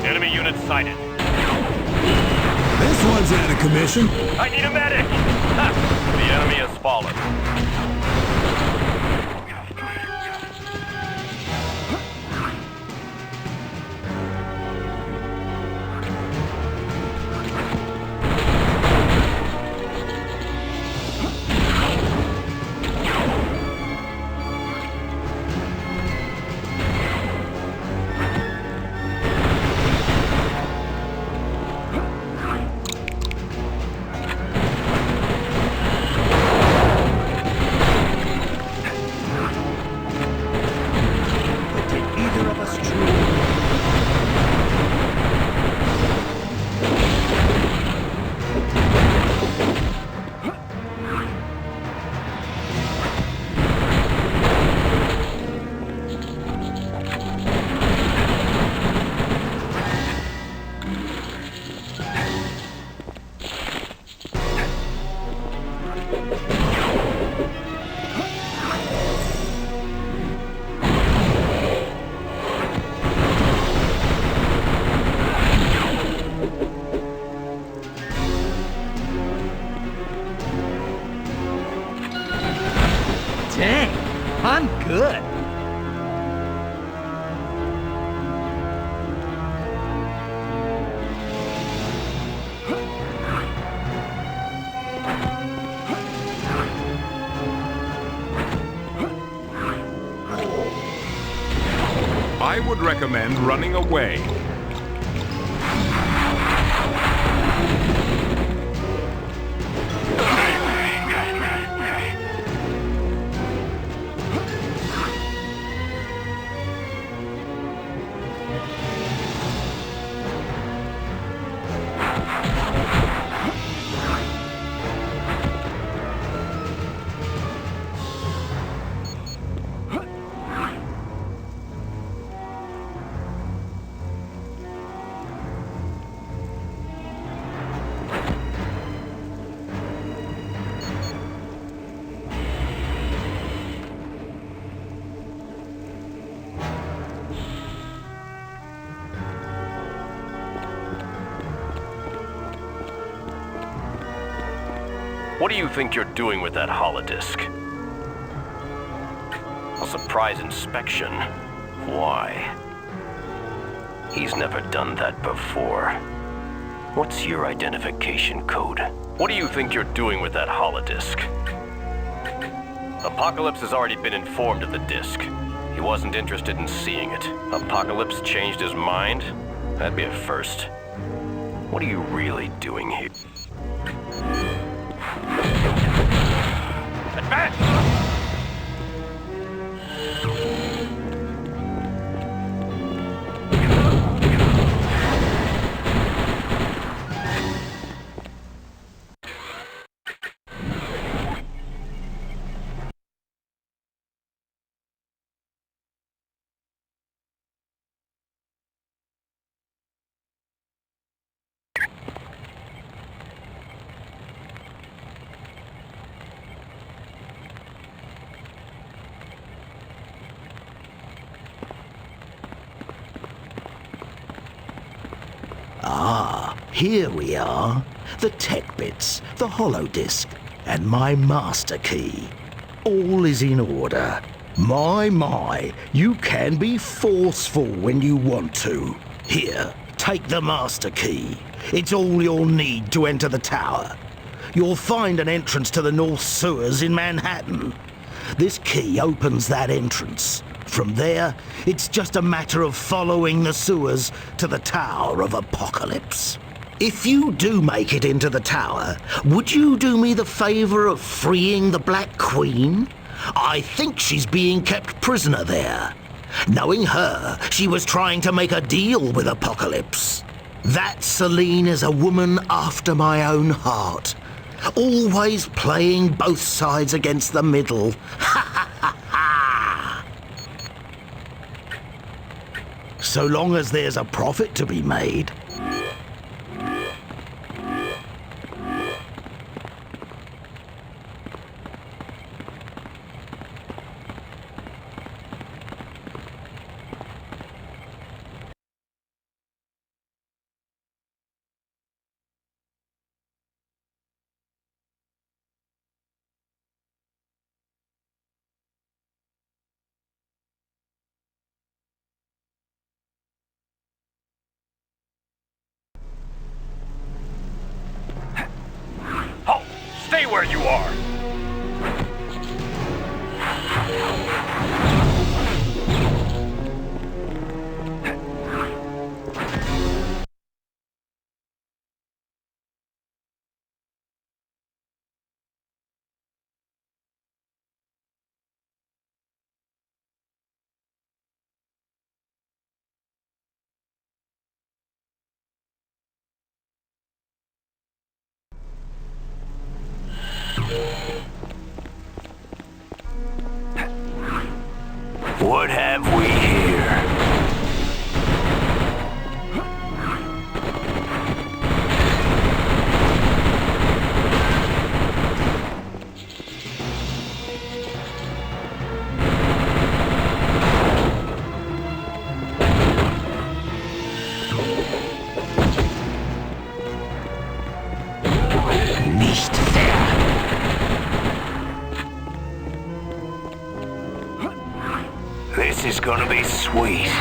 Enemy unit sighted. This one's out of commission. I need a medic! Ha! The enemy has fallen. Dang, I'm good. I would recommend running away. What do you think you're doing with that holodisc? A surprise inspection? Why? He's never done that before. What's your identification code? What do you think you're doing with that holodisc? Apocalypse has already been informed of the disc. He wasn't interested in seeing it. Apocalypse changed his mind? That'd be a first. What are you really doing here? Advance! Ah, here we are. The tech bits, the holodisc. and my master key. All is in order. My, you can be forceful when you want to. Here, take the master key. It's all you'll need to enter the tower. You'll find an entrance to the North Sewers in Manhattan. This key opens that entrance. From there, it's just a matter of following the sewers to the Tower of Apocalypse. If you do make it into the tower, would you do me the favor of freeing the Black Queen? I think she's being kept prisoner there. Knowing her, she was trying to make a deal with Apocalypse. That Celine is a woman after my own heart. Always playing both sides against the middle. Ha ha ha ha! So long as there's a profit to be made. Stay where you are! What have we here? Nicht fair. This is gonna be sweet.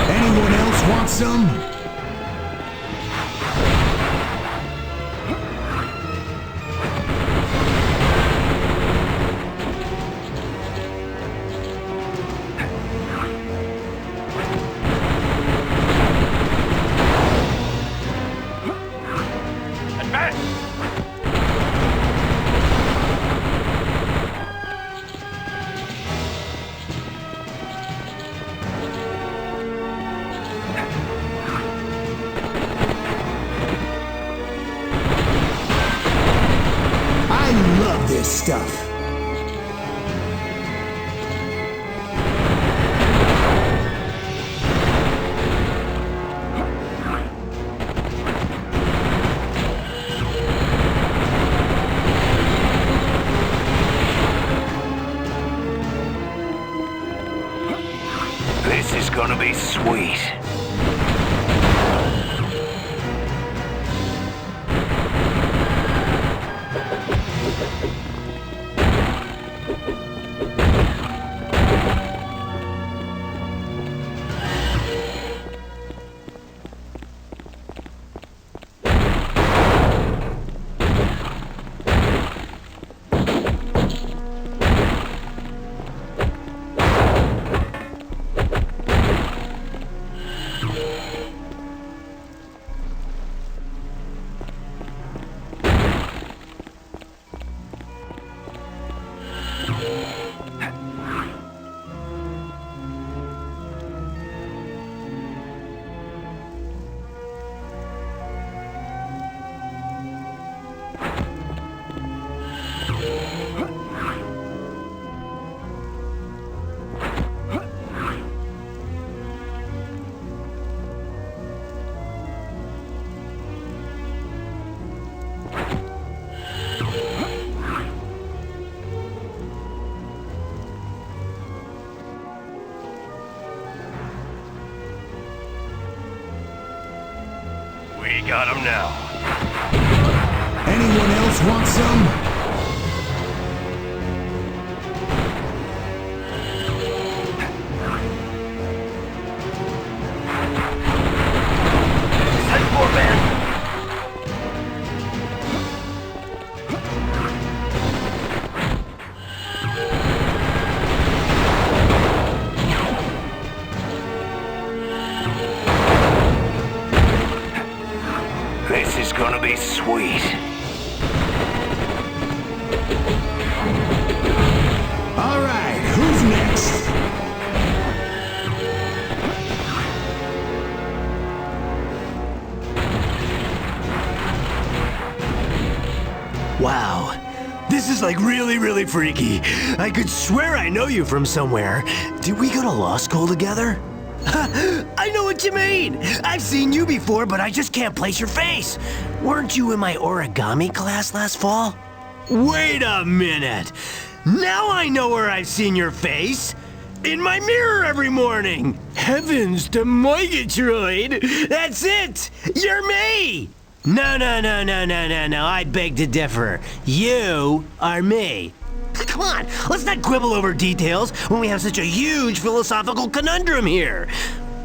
Anyone else want some? I love this stuff. This is gonna be sweet. We got him now. Anyone else want some? Send for man. This is gonna be sweet. All right, who's next? Wow. This is like really freaky. I could swear I know you from somewhere. Did we go to law school together? I know what you mean! I've seen you before, but I just can't place your face. Weren't you in my origami class last fall? Wait a minute! Now I know where I've seen your face! In my mirror every morning! Heavens to Murgatroyd! That's it! You're me! No, I beg to differ. You are me. Come on, let's not quibble over details when we have such a huge philosophical conundrum here.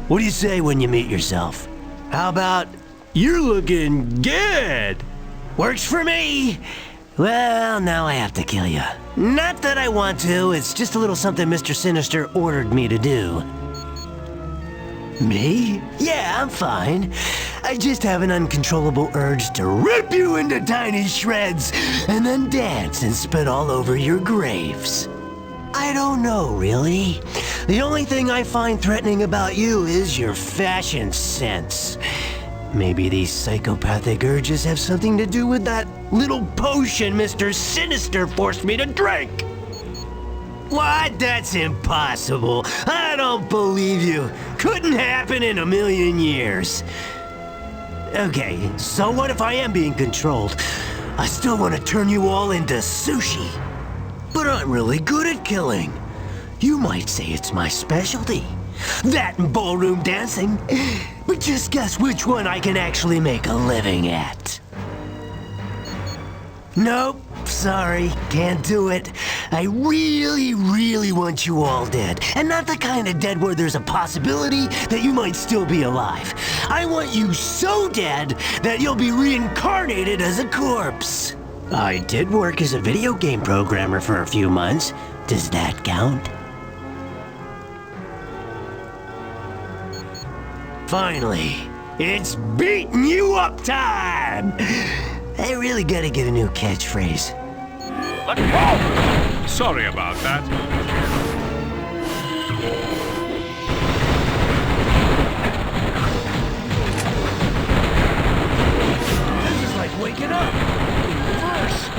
What do you say when you meet yourself? How about, you're looking good? Works for me. Well, now I have to kill you. Not that I want to, it's just a little something Mr. Sinister ordered me to do. Me? Yeah, I'm fine. I just have an uncontrollable urge to rip you into tiny shreds and then dance and spit all over your graves. I don't know, really. The only thing I find threatening about you is your fashion sense. Maybe these psychopathic urges have something to do with that little potion Mr. Sinister forced me to drink. What? That's impossible. I don't believe you. Couldn't happen in a million years. Okay, so what if I am being controlled? I still want to turn you all into sushi. But I'm really good at killing. You might say it's my specialty. That and ballroom dancing. But just guess which one I can actually make a living at. Nope. Sorry, can't do it. I really want you all dead. And not the kind of dead where there's a possibility that you might still be alive. I want you so dead that you'll be reincarnated as a corpse. I did work as a video game programmer for a few months. Does that count? Finally, it's beating you up time! I really gotta get a new catchphrase. Let's go! Sorry about that. This is like waking up in reverse.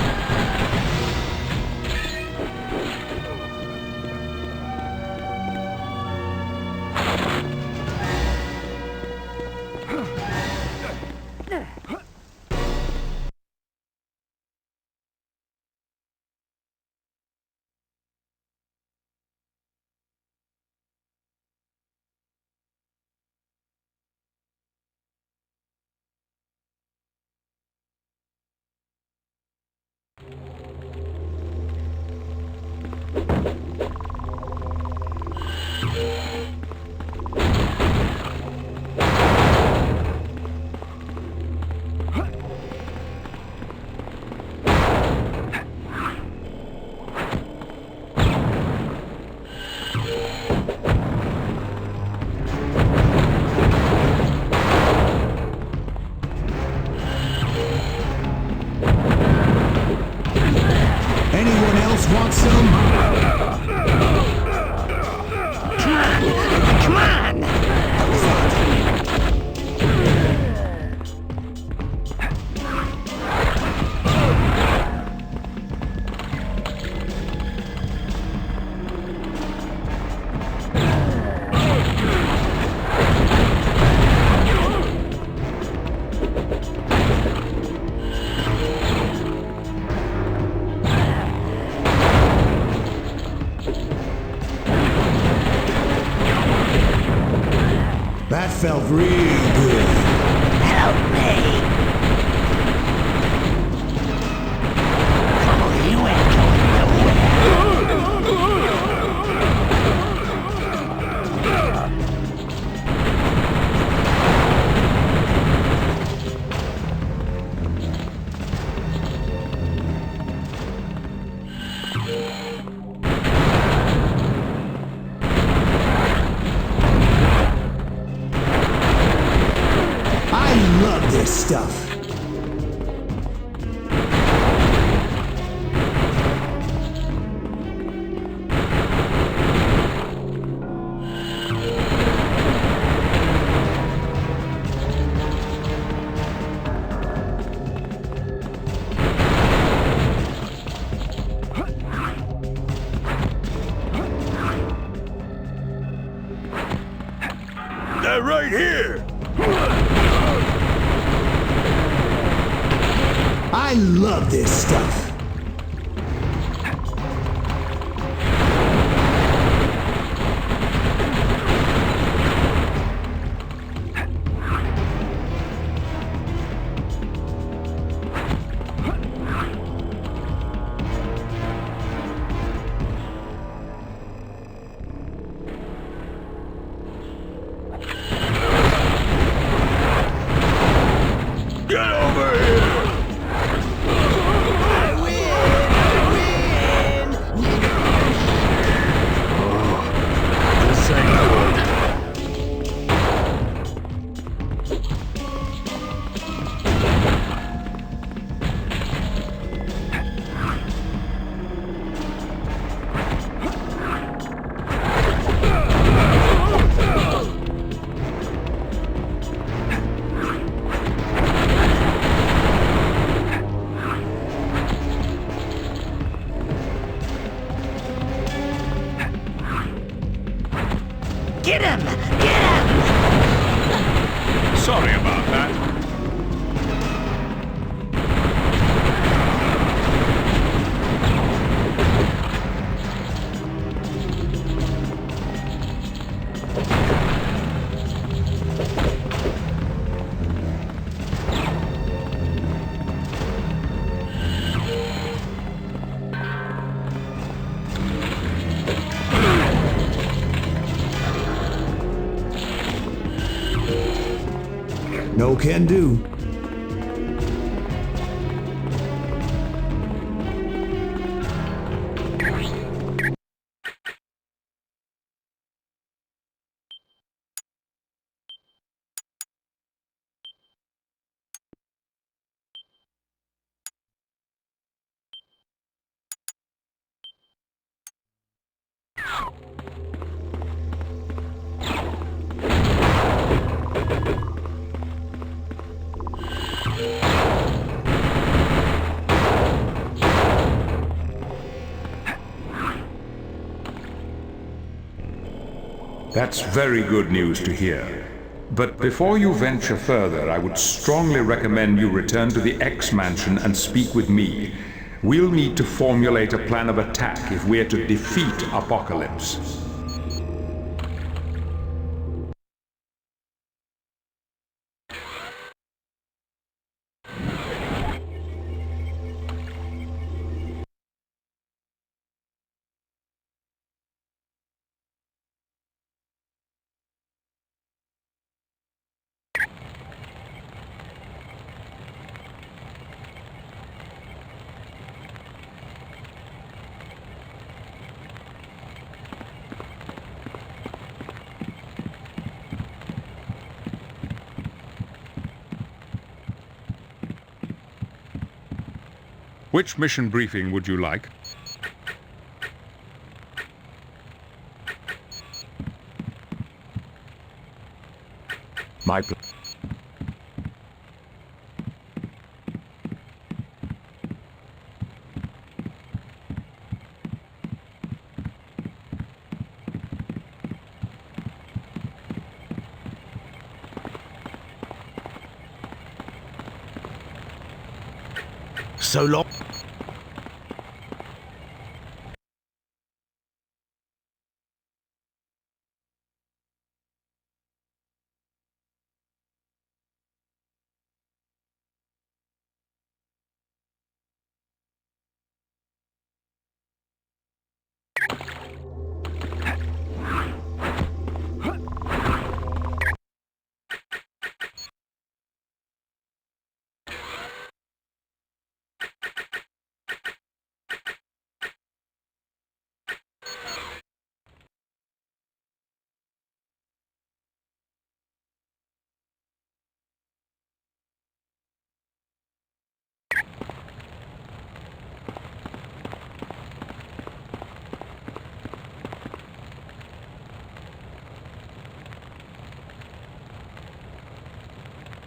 Want some? Come on! That felt real good. Hell help me! Oh, you ain't going I love this stuff. They're right here! I love this stuff. Get over here! This ain't good. Get him! Get him! Sorry about that. No can do. That's very good news to hear. But before you venture further, I would strongly recommend you return to the X-Mansion and speak with me. We'll need to formulate a plan of attack if we're to defeat Apocalypse. Which mission briefing would you like? My plan. So long.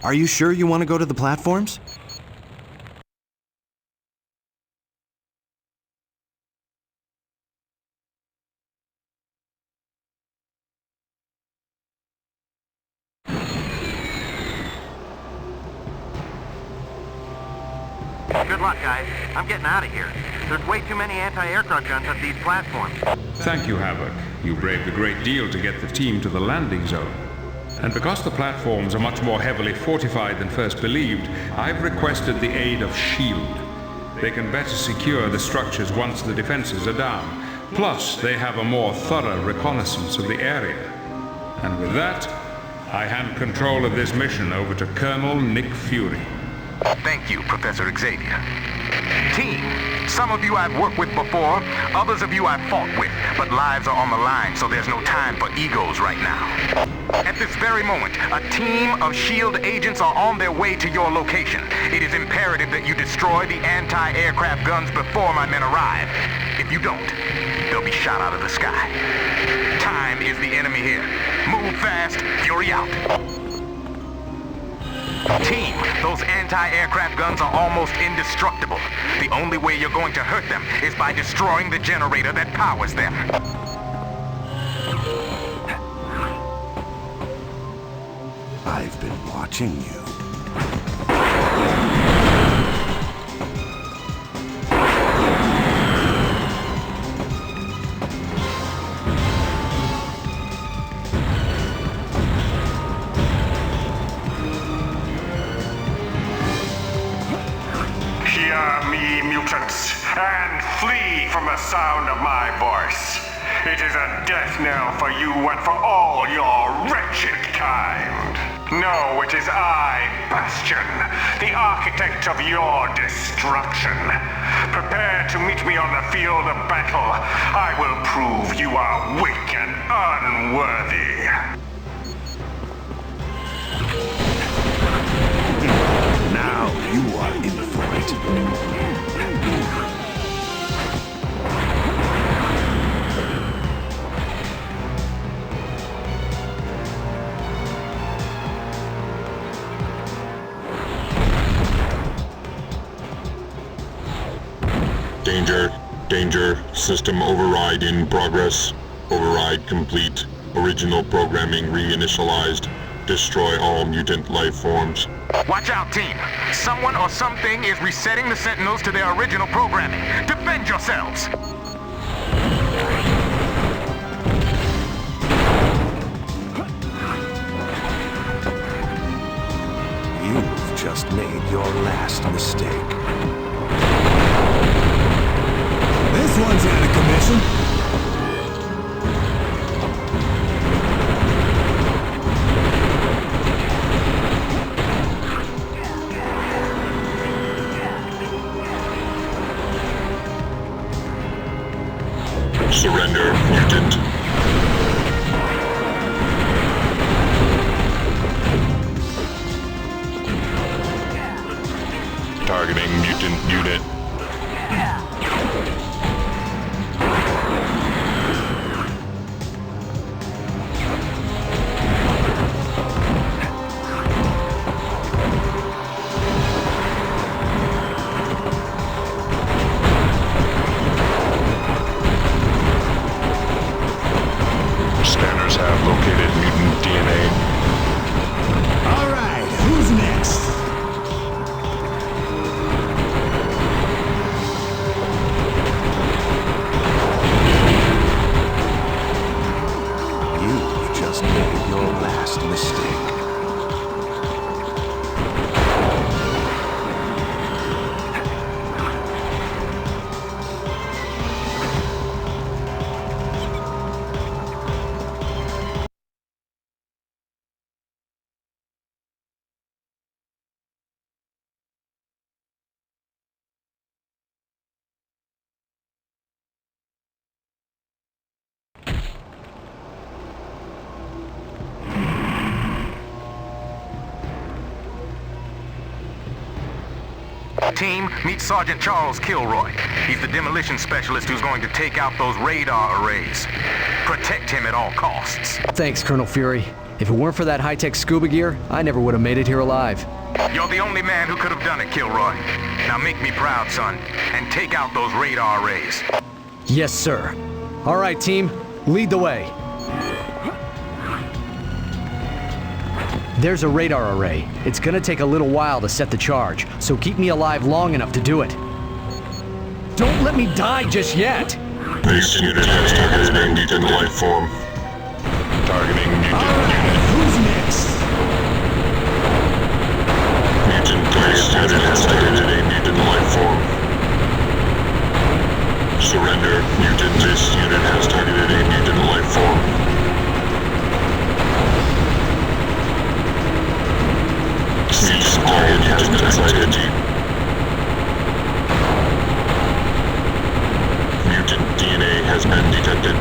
Are you sure you want to go to the platforms? Good luck, guys. I'm getting out of here. There's way too many anti-aircraft guns at these platforms. Thank you, Havoc. You braved a great deal to get the team to the landing zone. And because the platforms are much more heavily fortified than first believed, I've requested the aid of S.H.I.E.L.D. They can better secure the structures once the defenses are down. Plus, they have a more thorough reconnaissance of the area. And with that, I hand control of this mission over to Colonel Nick Fury. Thank you, Professor Xavier. Team, some of you I've worked with before, others of you I've fought with, but lives are on the line, so there's no time for egos right now. At this very moment, a team of S.H.I.E.L.D. agents are on their way to your location. It is imperative that you destroy the anti-aircraft guns before my men arrive. If you don't, they'll be shot out of the sky. Time is the enemy here. Move fast, Fury out. Team, those anti-aircraft guns are almost indestructible. The only way you're going to hurt them is by destroying the generator that powers them. I've been watching you. Mutants, and flee from the sound of my voice. It is a death knell for you and for all your wretched kind. No, it is I, Bastion, the architect of your destruction. Prepare to meet me on the field of battle. I will prove you are weak and unworthy. Now you are in for it. Danger, danger, system override in progress. Override complete. Original programming reinitialized. Destroy all mutant life forms. Watch out, team. Someone or something is resetting the Sentinels to their original programming. Defend yourselves! You've just made your last mistake. This one's out of commission. Surrender, mutant. Targeting mutant unit. Scanners have located mutant DNA. All right, who's next? You've just made your last mistake. Team, meet Sergeant Charles Kilroy. He's the demolition specialist who's going to take out those radar arrays. Protect him at all costs. Thanks, Colonel Fury. If it weren't for that high-tech scuba gear, I never would have made it here alive. You're the only man who could have done it, Kilroy. Now make me proud, son, and take out those radar arrays. Yes, sir. All right, team. Lead the way. There's a radar array. It's gonna take a little while to set the charge, so keep me alive long enough to do it. Don't let me die just yet! This unit has been mutant life form. Targeting mutant unit. Who's next? Mutant unit has targeted a mutant life form. Surrender, mutant. This unit has targeted a mutant life form. Cease target has been sighted. Mutant DNA has been detected.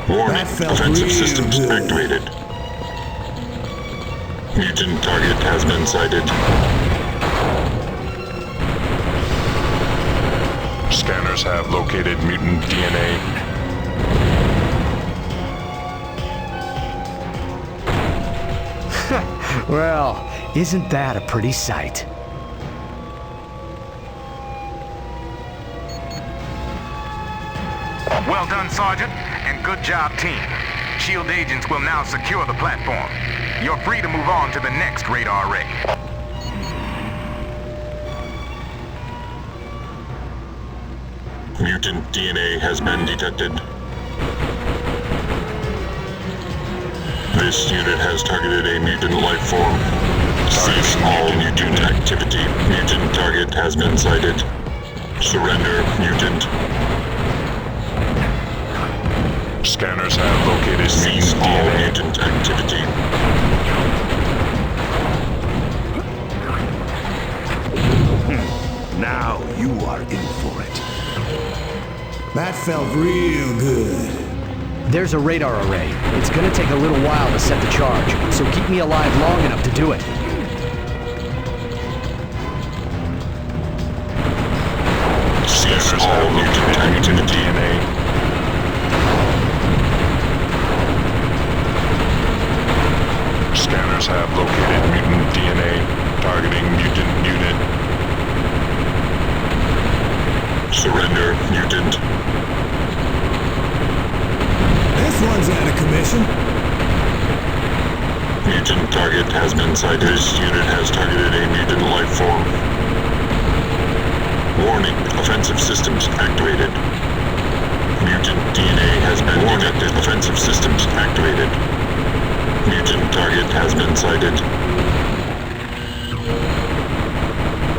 Warning, offensive systems activated. Mutant target has been sighted. Scanners have located mutant DNA. Well, isn't that a pretty sight? Well done, Sergeant, and good job, team. SHIELD agents will now secure the platform. You're free to move on to the next radar array. Mutant DNA has been detected. This unit has targeted a mutant life form. Cease all mutant activity. Mutant target has been sighted. Surrender, mutant. Scanners have located cease all mutant activity. Now you are in for it. That felt real good. There's a radar array. It's gonna take a little while to set the charge, so keep me alive long enough to do it. Cease all mutant activity. DNA. Scanners have located mutant DNA, targeting mutant unit. Surrender, mutant. This one's out of commission. Mutant target has been sighted. This unit has targeted a mutant life form. Warning, offensive systems activated. Mutant DNA has been detected. Offensive systems activated. Mutant target has been sighted.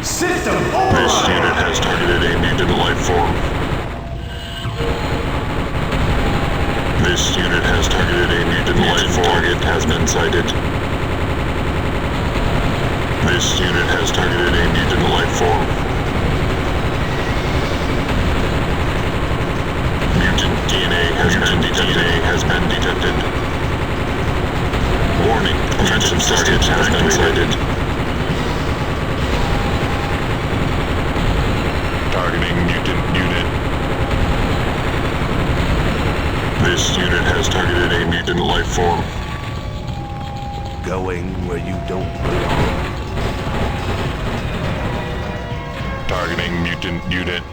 System This unit has targeted a mutant life form. This unit has targeted a mutant life form. Target has been sighted. This unit has targeted a mutant life form. Mutant DNA has been detected. Warning, offensive target has been sighted. Targeting mutant unit. This unit has targeted a mutant life form. Going where you don't belong. Targeting mutant unit.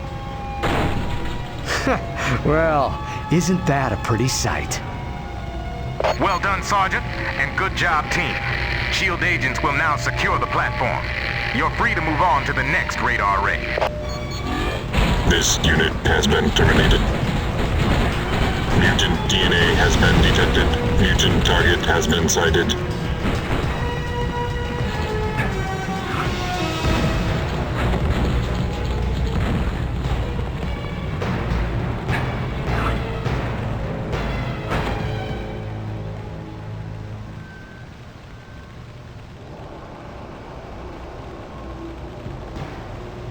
Well, isn't that a pretty sight? Well done, Sergeant, and good job, team. SHIELD agents will now secure the platform. You're free to move on to the next radar array. This unit has been terminated. Mutant DNA has been detected. Mutant target has been sighted.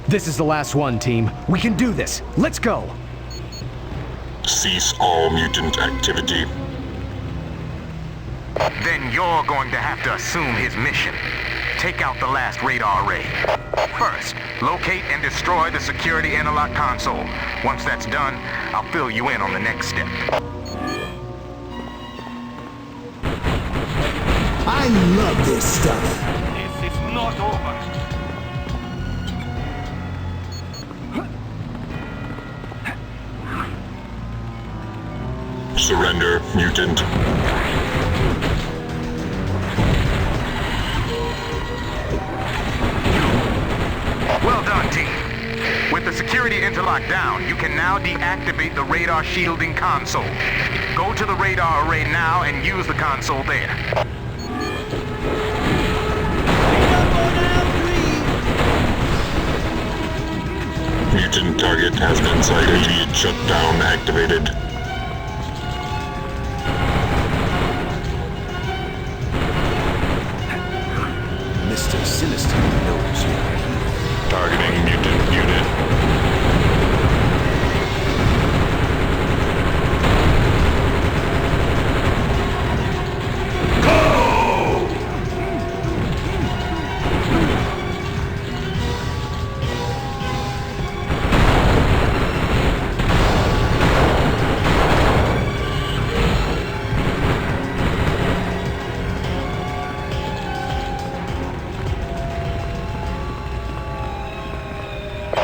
This is the last one, team. We can do this. Let's go! Cease all mutant activity. Then you're going to have to assume his mission. take out the last radar array. First, locate and destroy the security interlock console. Once that's done, I'll fill you in on the next step. I love this stuff. This is not over. Surrender, mutant. Well done, team. With the security interlock down, you can now deactivate the radar shielding console. Go to the radar array now and use the console there. Mutant target has been sighted. Immediate shutdown activated. Mr. Sinister knows you are here. Targeting mutant unit.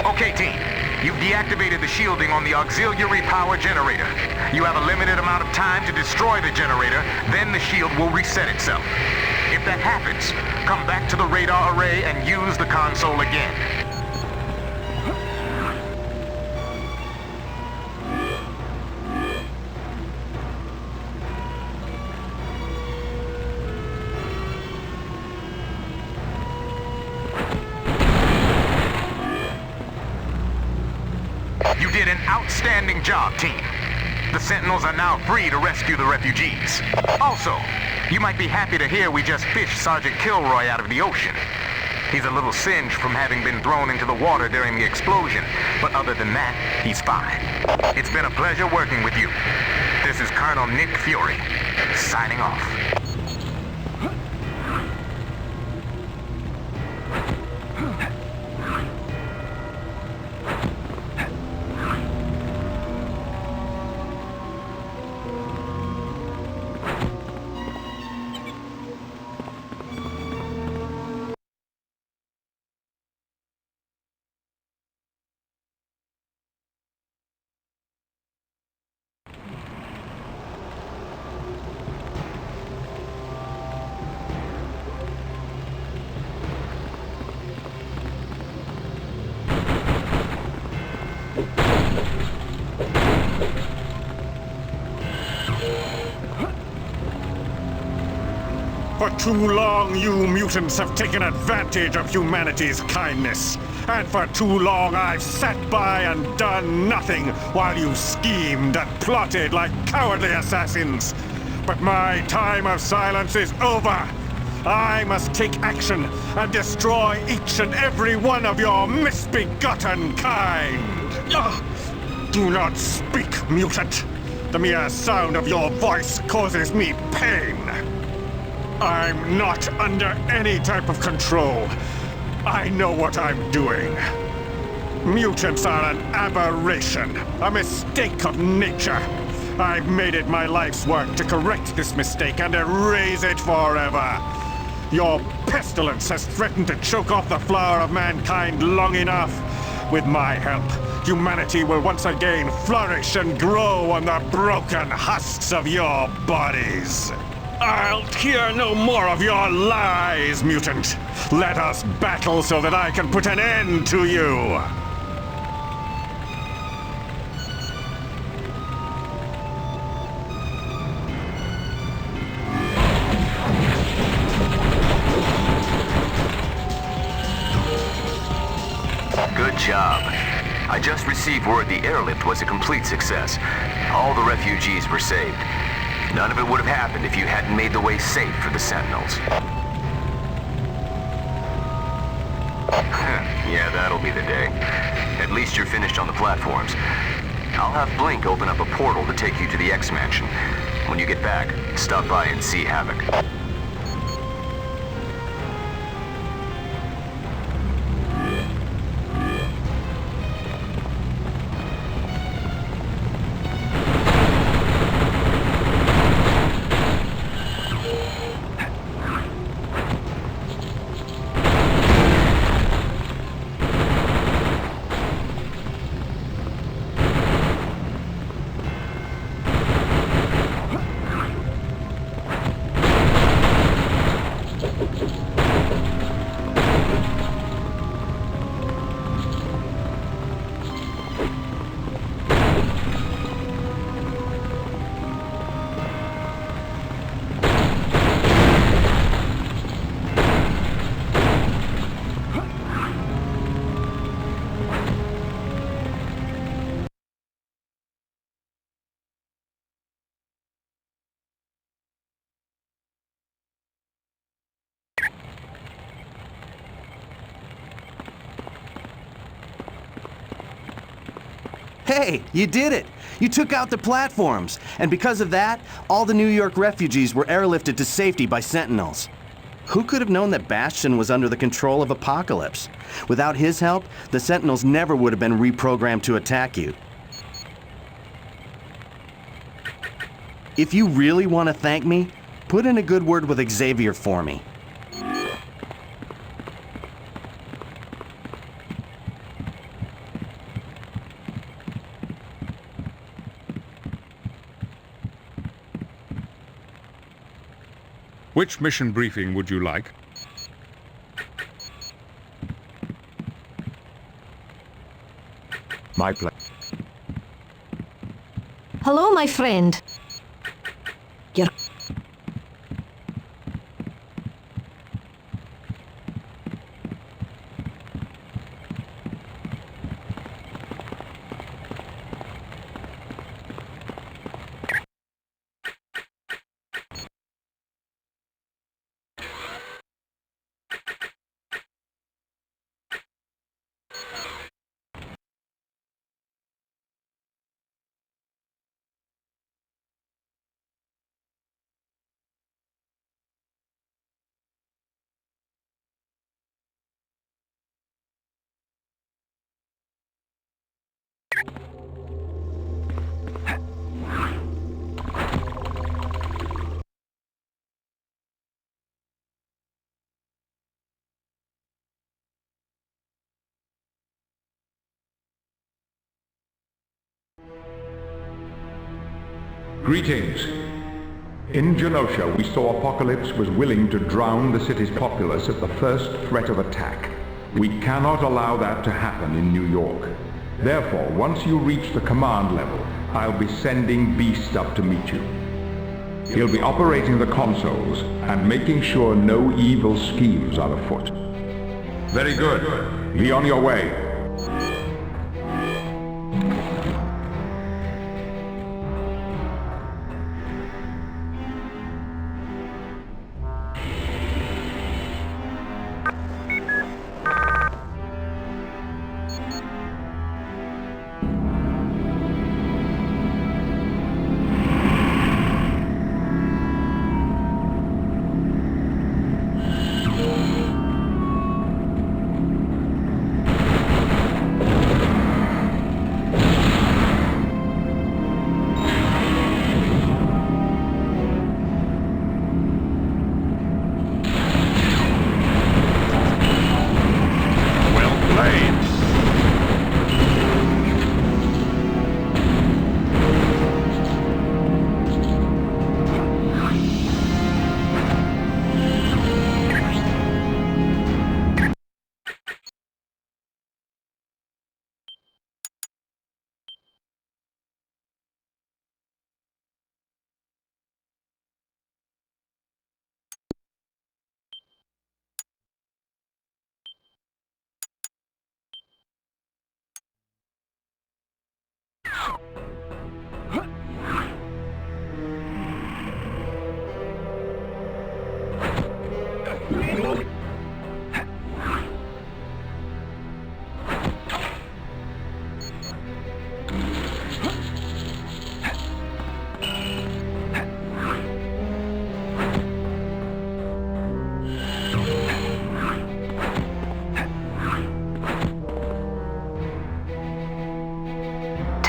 Okay, team. You've deactivated the shielding on the auxiliary power generator. You have a limited amount of time to destroy the generator, then the shield will reset itself. If that happens, come back to the radar array and use the console again. You did an outstanding job, team. The Sentinels are now free to rescue the refugees. Also, you might be happy to hear we just fished Sergeant Kilroy out of the ocean. He's a little singed from having been thrown into the water during the explosion, but other than that, he's fine. It's been a pleasure working with you. This is Colonel Nick Fury, signing off. For too long, you mutants have taken advantage of humanity's kindness. And for too long, I've sat by and done nothing while you schemed and plotted like cowardly assassins. But my time of silence is over. I must take action and destroy each and every one of your misbegotten kind. Do not speak, mutant. The mere sound of your voice causes me pain. I'm not under any type of control. I know what I'm doing. Mutants are an aberration, a mistake of nature. I've made it my life's work to correct this mistake and erase it forever. Your pestilence has threatened to choke off the flower of mankind long enough. With my help, humanity will once again flourish and grow on the broken husks of your bodies. I'll hear no more of your lies, mutant. Let us battle so that I can put an end to you. Good job. I just received word the airlift was a complete success. All the refugees were saved. None of it would have happened if you hadn't made the way safe for the Sentinels. Yeah, that'll be the day. At least you're finished on the platforms. I'll have Blink open up a portal to take you to the X-Mansion. When you get back, stop by and see Havoc. Hey, you did it! You took out the platforms, and because of that, all the New York refugees were airlifted to safety by Sentinels. Who could have known that Bastion was under the control of Apocalypse? Without his help, the Sentinels never would have been reprogrammed to attack you. If you really want to thank me, put in a good word with Xavier for me. Which mission briefing would you like? My pleasure. Hello, my friend. You're... Greetings. In Genosha, we saw Apocalypse was willing to drown the city's populace at the first threat of attack. We cannot allow that to happen in New York. Therefore, once you reach the command level, I'll be sending Beast up to meet you. He'll be operating the consoles and making sure no evil schemes are afoot. Very good. Be on your way.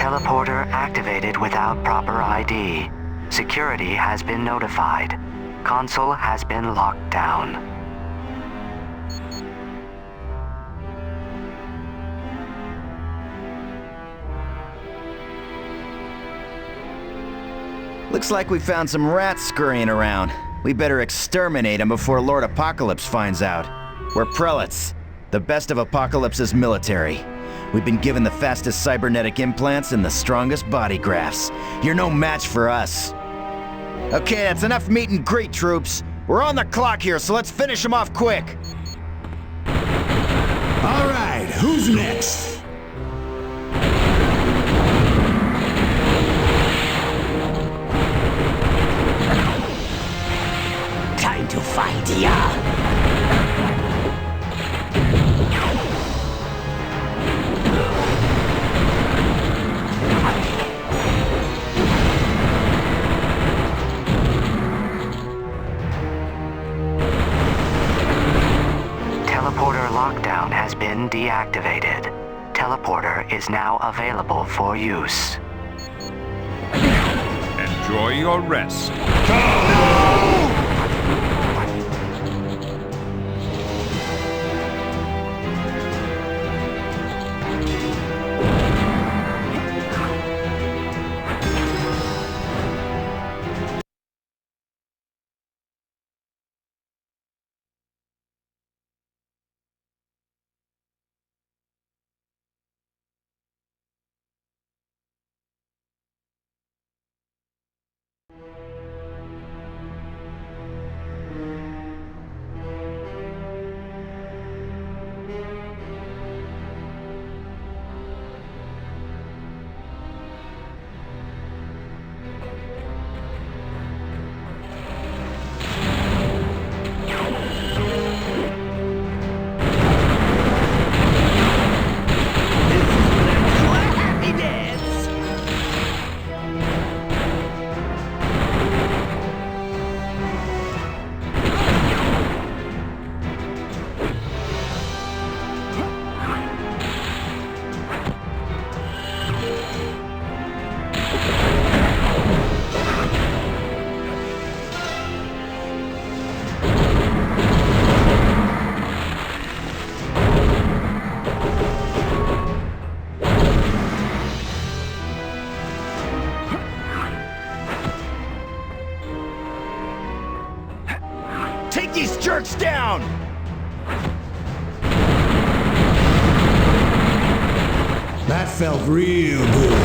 Teleporter activated without proper ID. Security has been notified. Console has been locked down. Looks like we found some rats scurrying around. We better exterminate them before Lord Apocalypse finds out. We're prelates, the best of Apocalypse's military. We've been given the fastest cybernetic implants and the strongest body grafts. You're no match for us. Okay, that's enough meet and greet, troops. We're on the clock here, so let's finish them off quick. All right, who's next? Time to fight ya! reactivated. Teleporter is now available for use. Enjoy your rest. Take these jerks down! That felt real good.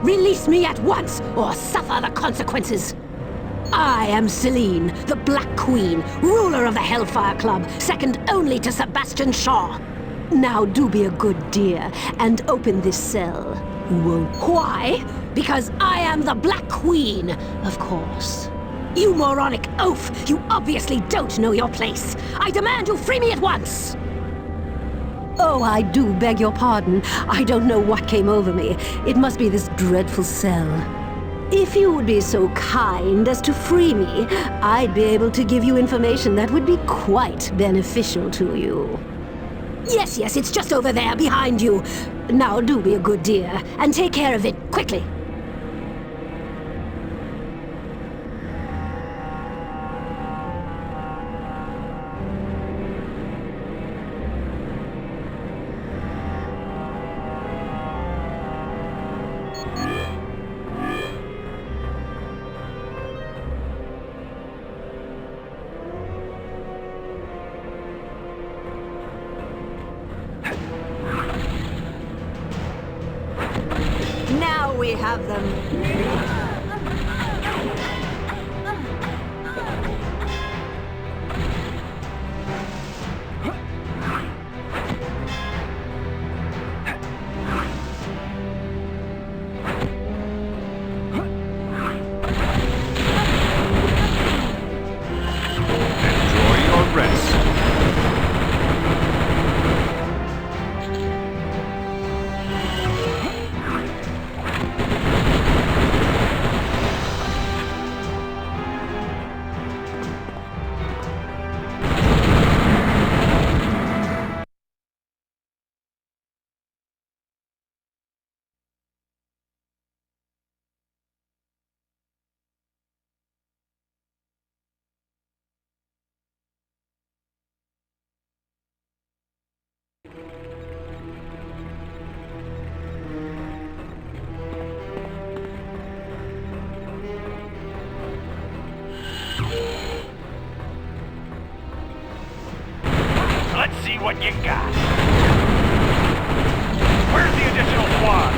Release me at once, or suffer the consequences! I am Celine, the Black Queen, ruler of the Hellfire Club, second only to Sebastian Shaw. Now do be a good dear, and open this cell. Won't. Why? Because I am the Black Queen, of course. You moronic oaf! You obviously don't know your place! I demand you free me at once! Oh, I do beg your pardon. I don't know what came over me. It must be this dreadful cell. If you would be so kind as to free me, I'd be able to give you information that would be quite beneficial to you. Yes, it's just over there, behind you. Now do be a good dear, and take care of it, quickly. Now we have them. Let's see what you got. Where's the additional squad?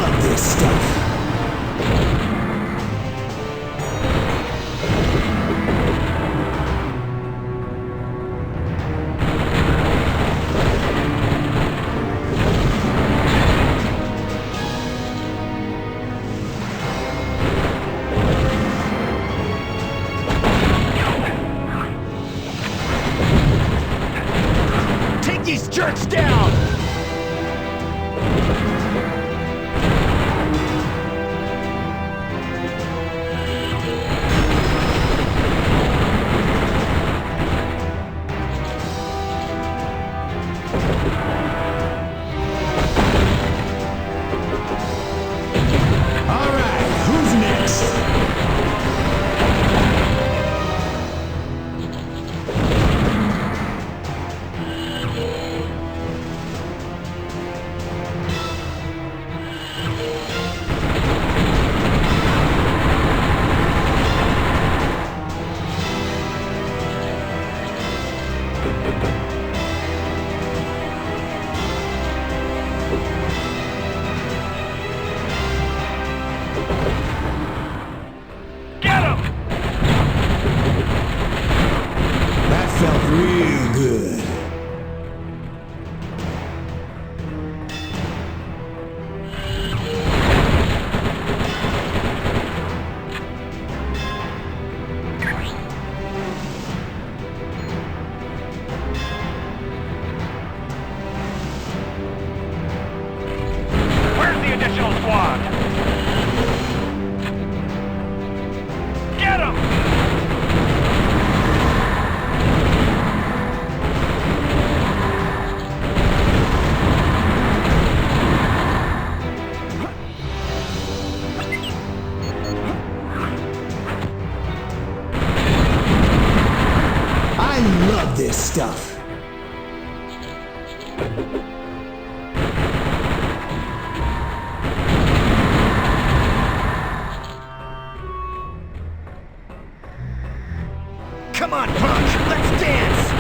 love this stuff. Take these jerks down! Felt real good. Where's the additional squad? Get him! I love this stuff. Come on, Punch! Let's dance!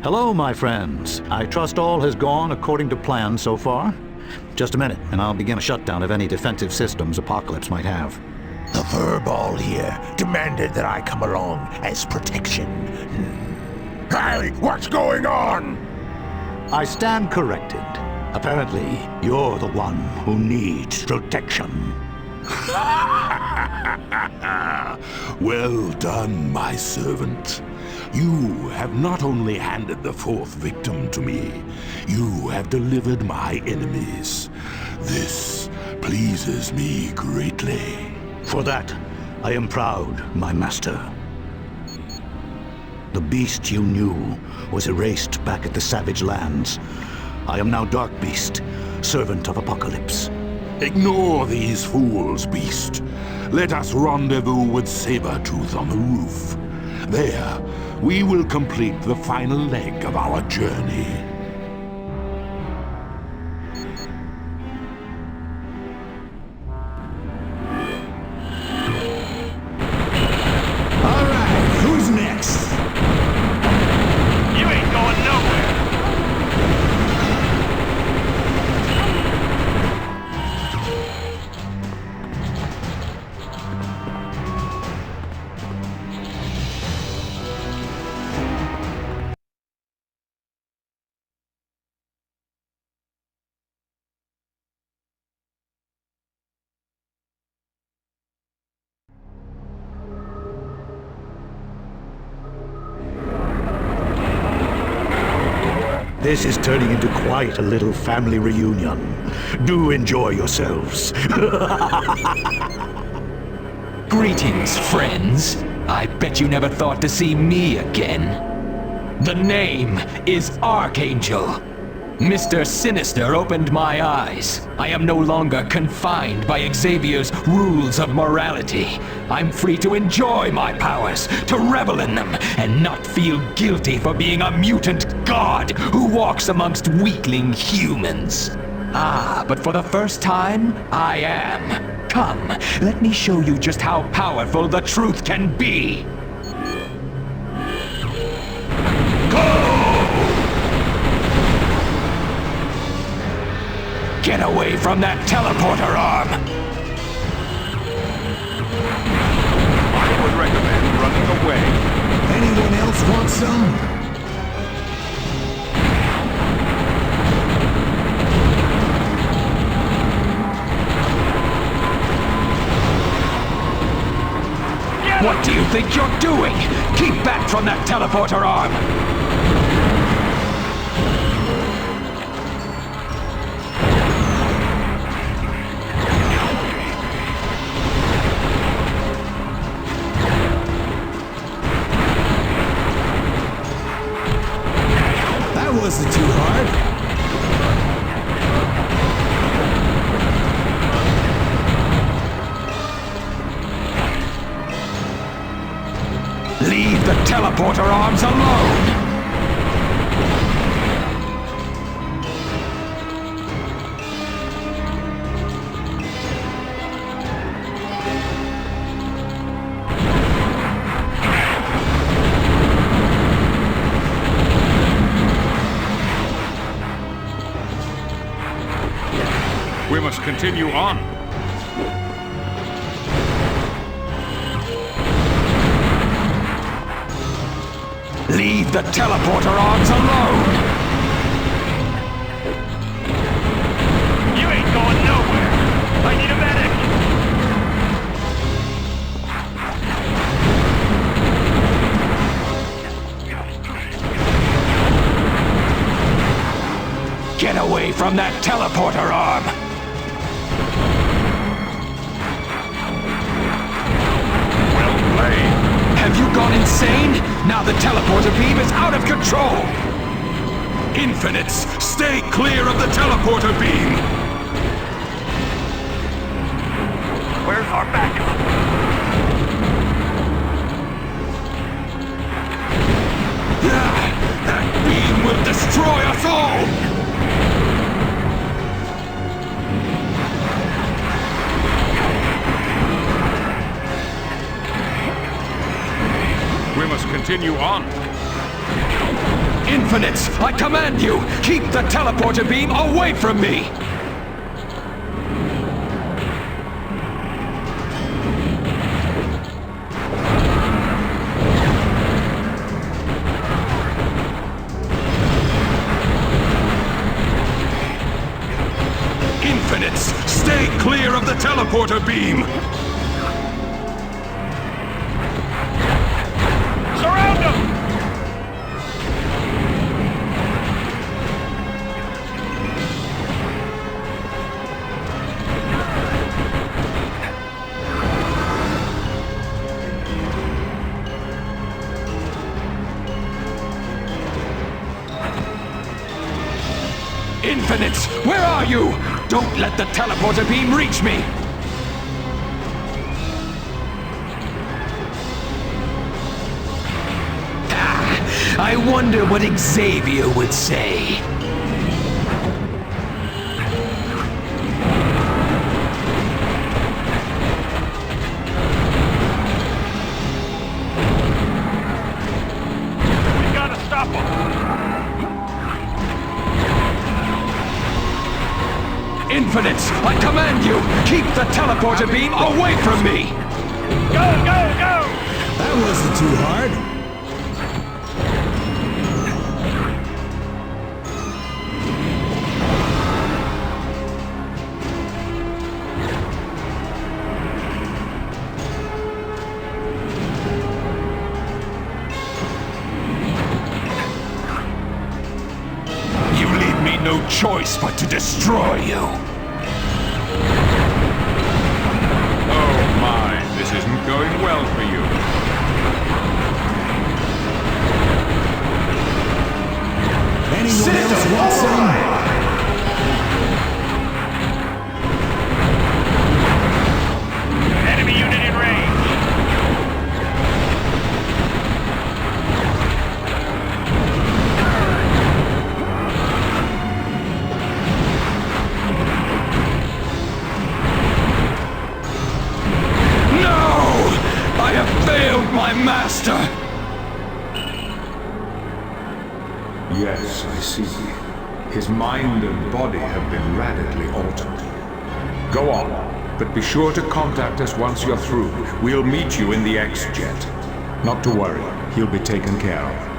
Hello, my friends. I trust all has gone according to plan so far. Just a minute, and I'll begin a shutdown of any defensive systems Apocalypse might have. The furball here demanded that I come along as protection. Hey, what's going on? I stand corrected. Apparently, you're the one who needs protection. Well done, my servant. You have not only handed the fourth victim to me, you have delivered my enemies. This pleases me greatly. For that, I am proud, my master. The beast you knew was erased back at the Savage Lands. I am now Dark Beast, servant of Apocalypse. Ignore these fools, Beast. Let us rendezvous with Sabretooth on the roof. There, we will complete the final leg of our journey. All right, who's next? You ain't going This is turning into quite a little family reunion. Do enjoy yourselves. Greetings, friends. I bet you never thought to see me again. The name is Archangel. Mr. Sinister opened my eyes. I am no longer confined by Xavier's rules of morality. I'm free to enjoy my powers, to revel in them, and not feel guilty for being a mutant god who walks amongst weakling humans. Ah, but for the first time, I am. Come, let me show you just how powerful the truth can be. Get away from that teleporter arm! I would recommend running away. Anyone else want some? What do you think you're doing? Keep back from that teleporter arm! Wasn't too hard. Leave the teleporter arms alone! We must continue on. Leave the teleporter arms alone! You ain't going nowhere! I need a medic! Get away from that teleporter arm! Have you gone insane? Now the teleporter beam is out of control! Infinites, stay clear of the teleporter beam! Where's our backup? That beam will destroy us all! We must continue on. Infinites, I command you! Keep the teleporter beam away from me! Infinites, stay clear of the teleporter beam! Surround them! Infinites, where are you? Don't let the teleporter beam reach me! I wonder what Xavier would say. We gotta stop him! Infinites, I command you! Keep the teleporter beam away from me! Go, go, go! That wasn't too hard. choice but to destroy you. Oh my, this isn't going well for you. Anyone else want some? Enemy unit in range. I have failed my master! Yes, I see. His mind and body have been radically altered. Go on, but be sure to contact us once you're through. We'll meet you in the X-Jet. Not to worry, he'll be taken care of.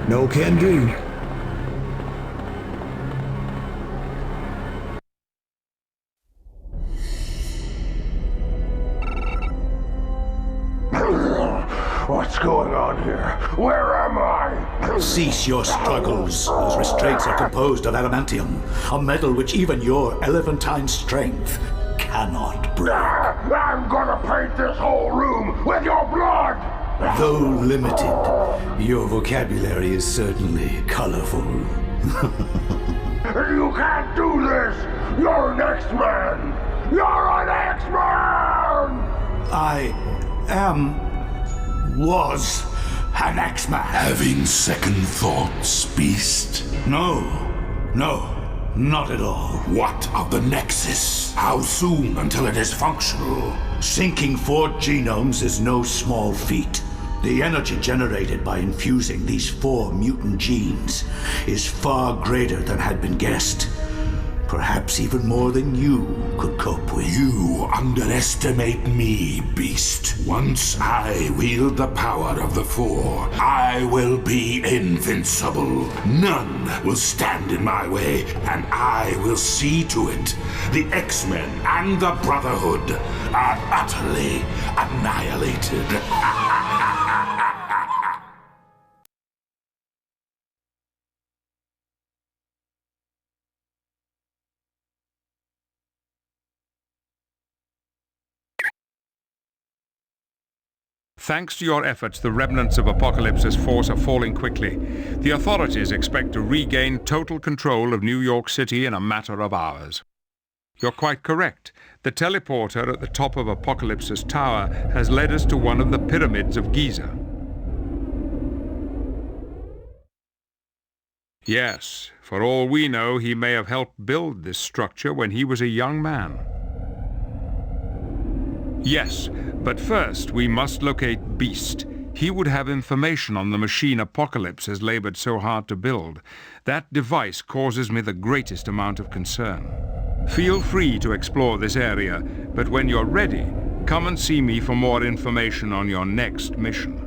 No can do. What's going on here? Where am I? Cease your struggles. Those restraints are composed of adamantium, a metal which even your elephantine strength cannot break. I'm gonna paint this whole room with your blood! Though limited, your vocabulary is certainly colorful. You can't do this! You're an X-Man! You're an X-Man! I was an X-Man. Having second thoughts, Beast? No, not at all. What of the Nexus? How soon until it is functional? Syncing 4 genomes is no small feat. The energy generated by infusing these 4 mutant genes is far greater than had been guessed. Perhaps even more than you could cope with. You underestimate me, Beast. Once I wield the power of the 4, I will be invincible. None will stand in my way, and I will see to it the X-Men and the Brotherhood are utterly annihilated. Thanks to your efforts, the remnants of Apocalypse's force are falling quickly. The authorities expect to regain total control of New York City in a matter of hours. You're quite correct. The teleporter at the top of Apocalypse's tower has led us to one of the pyramids of Giza. Yes, for all we know, he may have helped build this structure when he was a young man. Yes, but first we must locate Beast. He would have information on the machine Apocalypse has labored so hard to build. That device causes me the greatest amount of concern. Feel free to explore this area, but when you're ready, come and see me for more information on your next mission.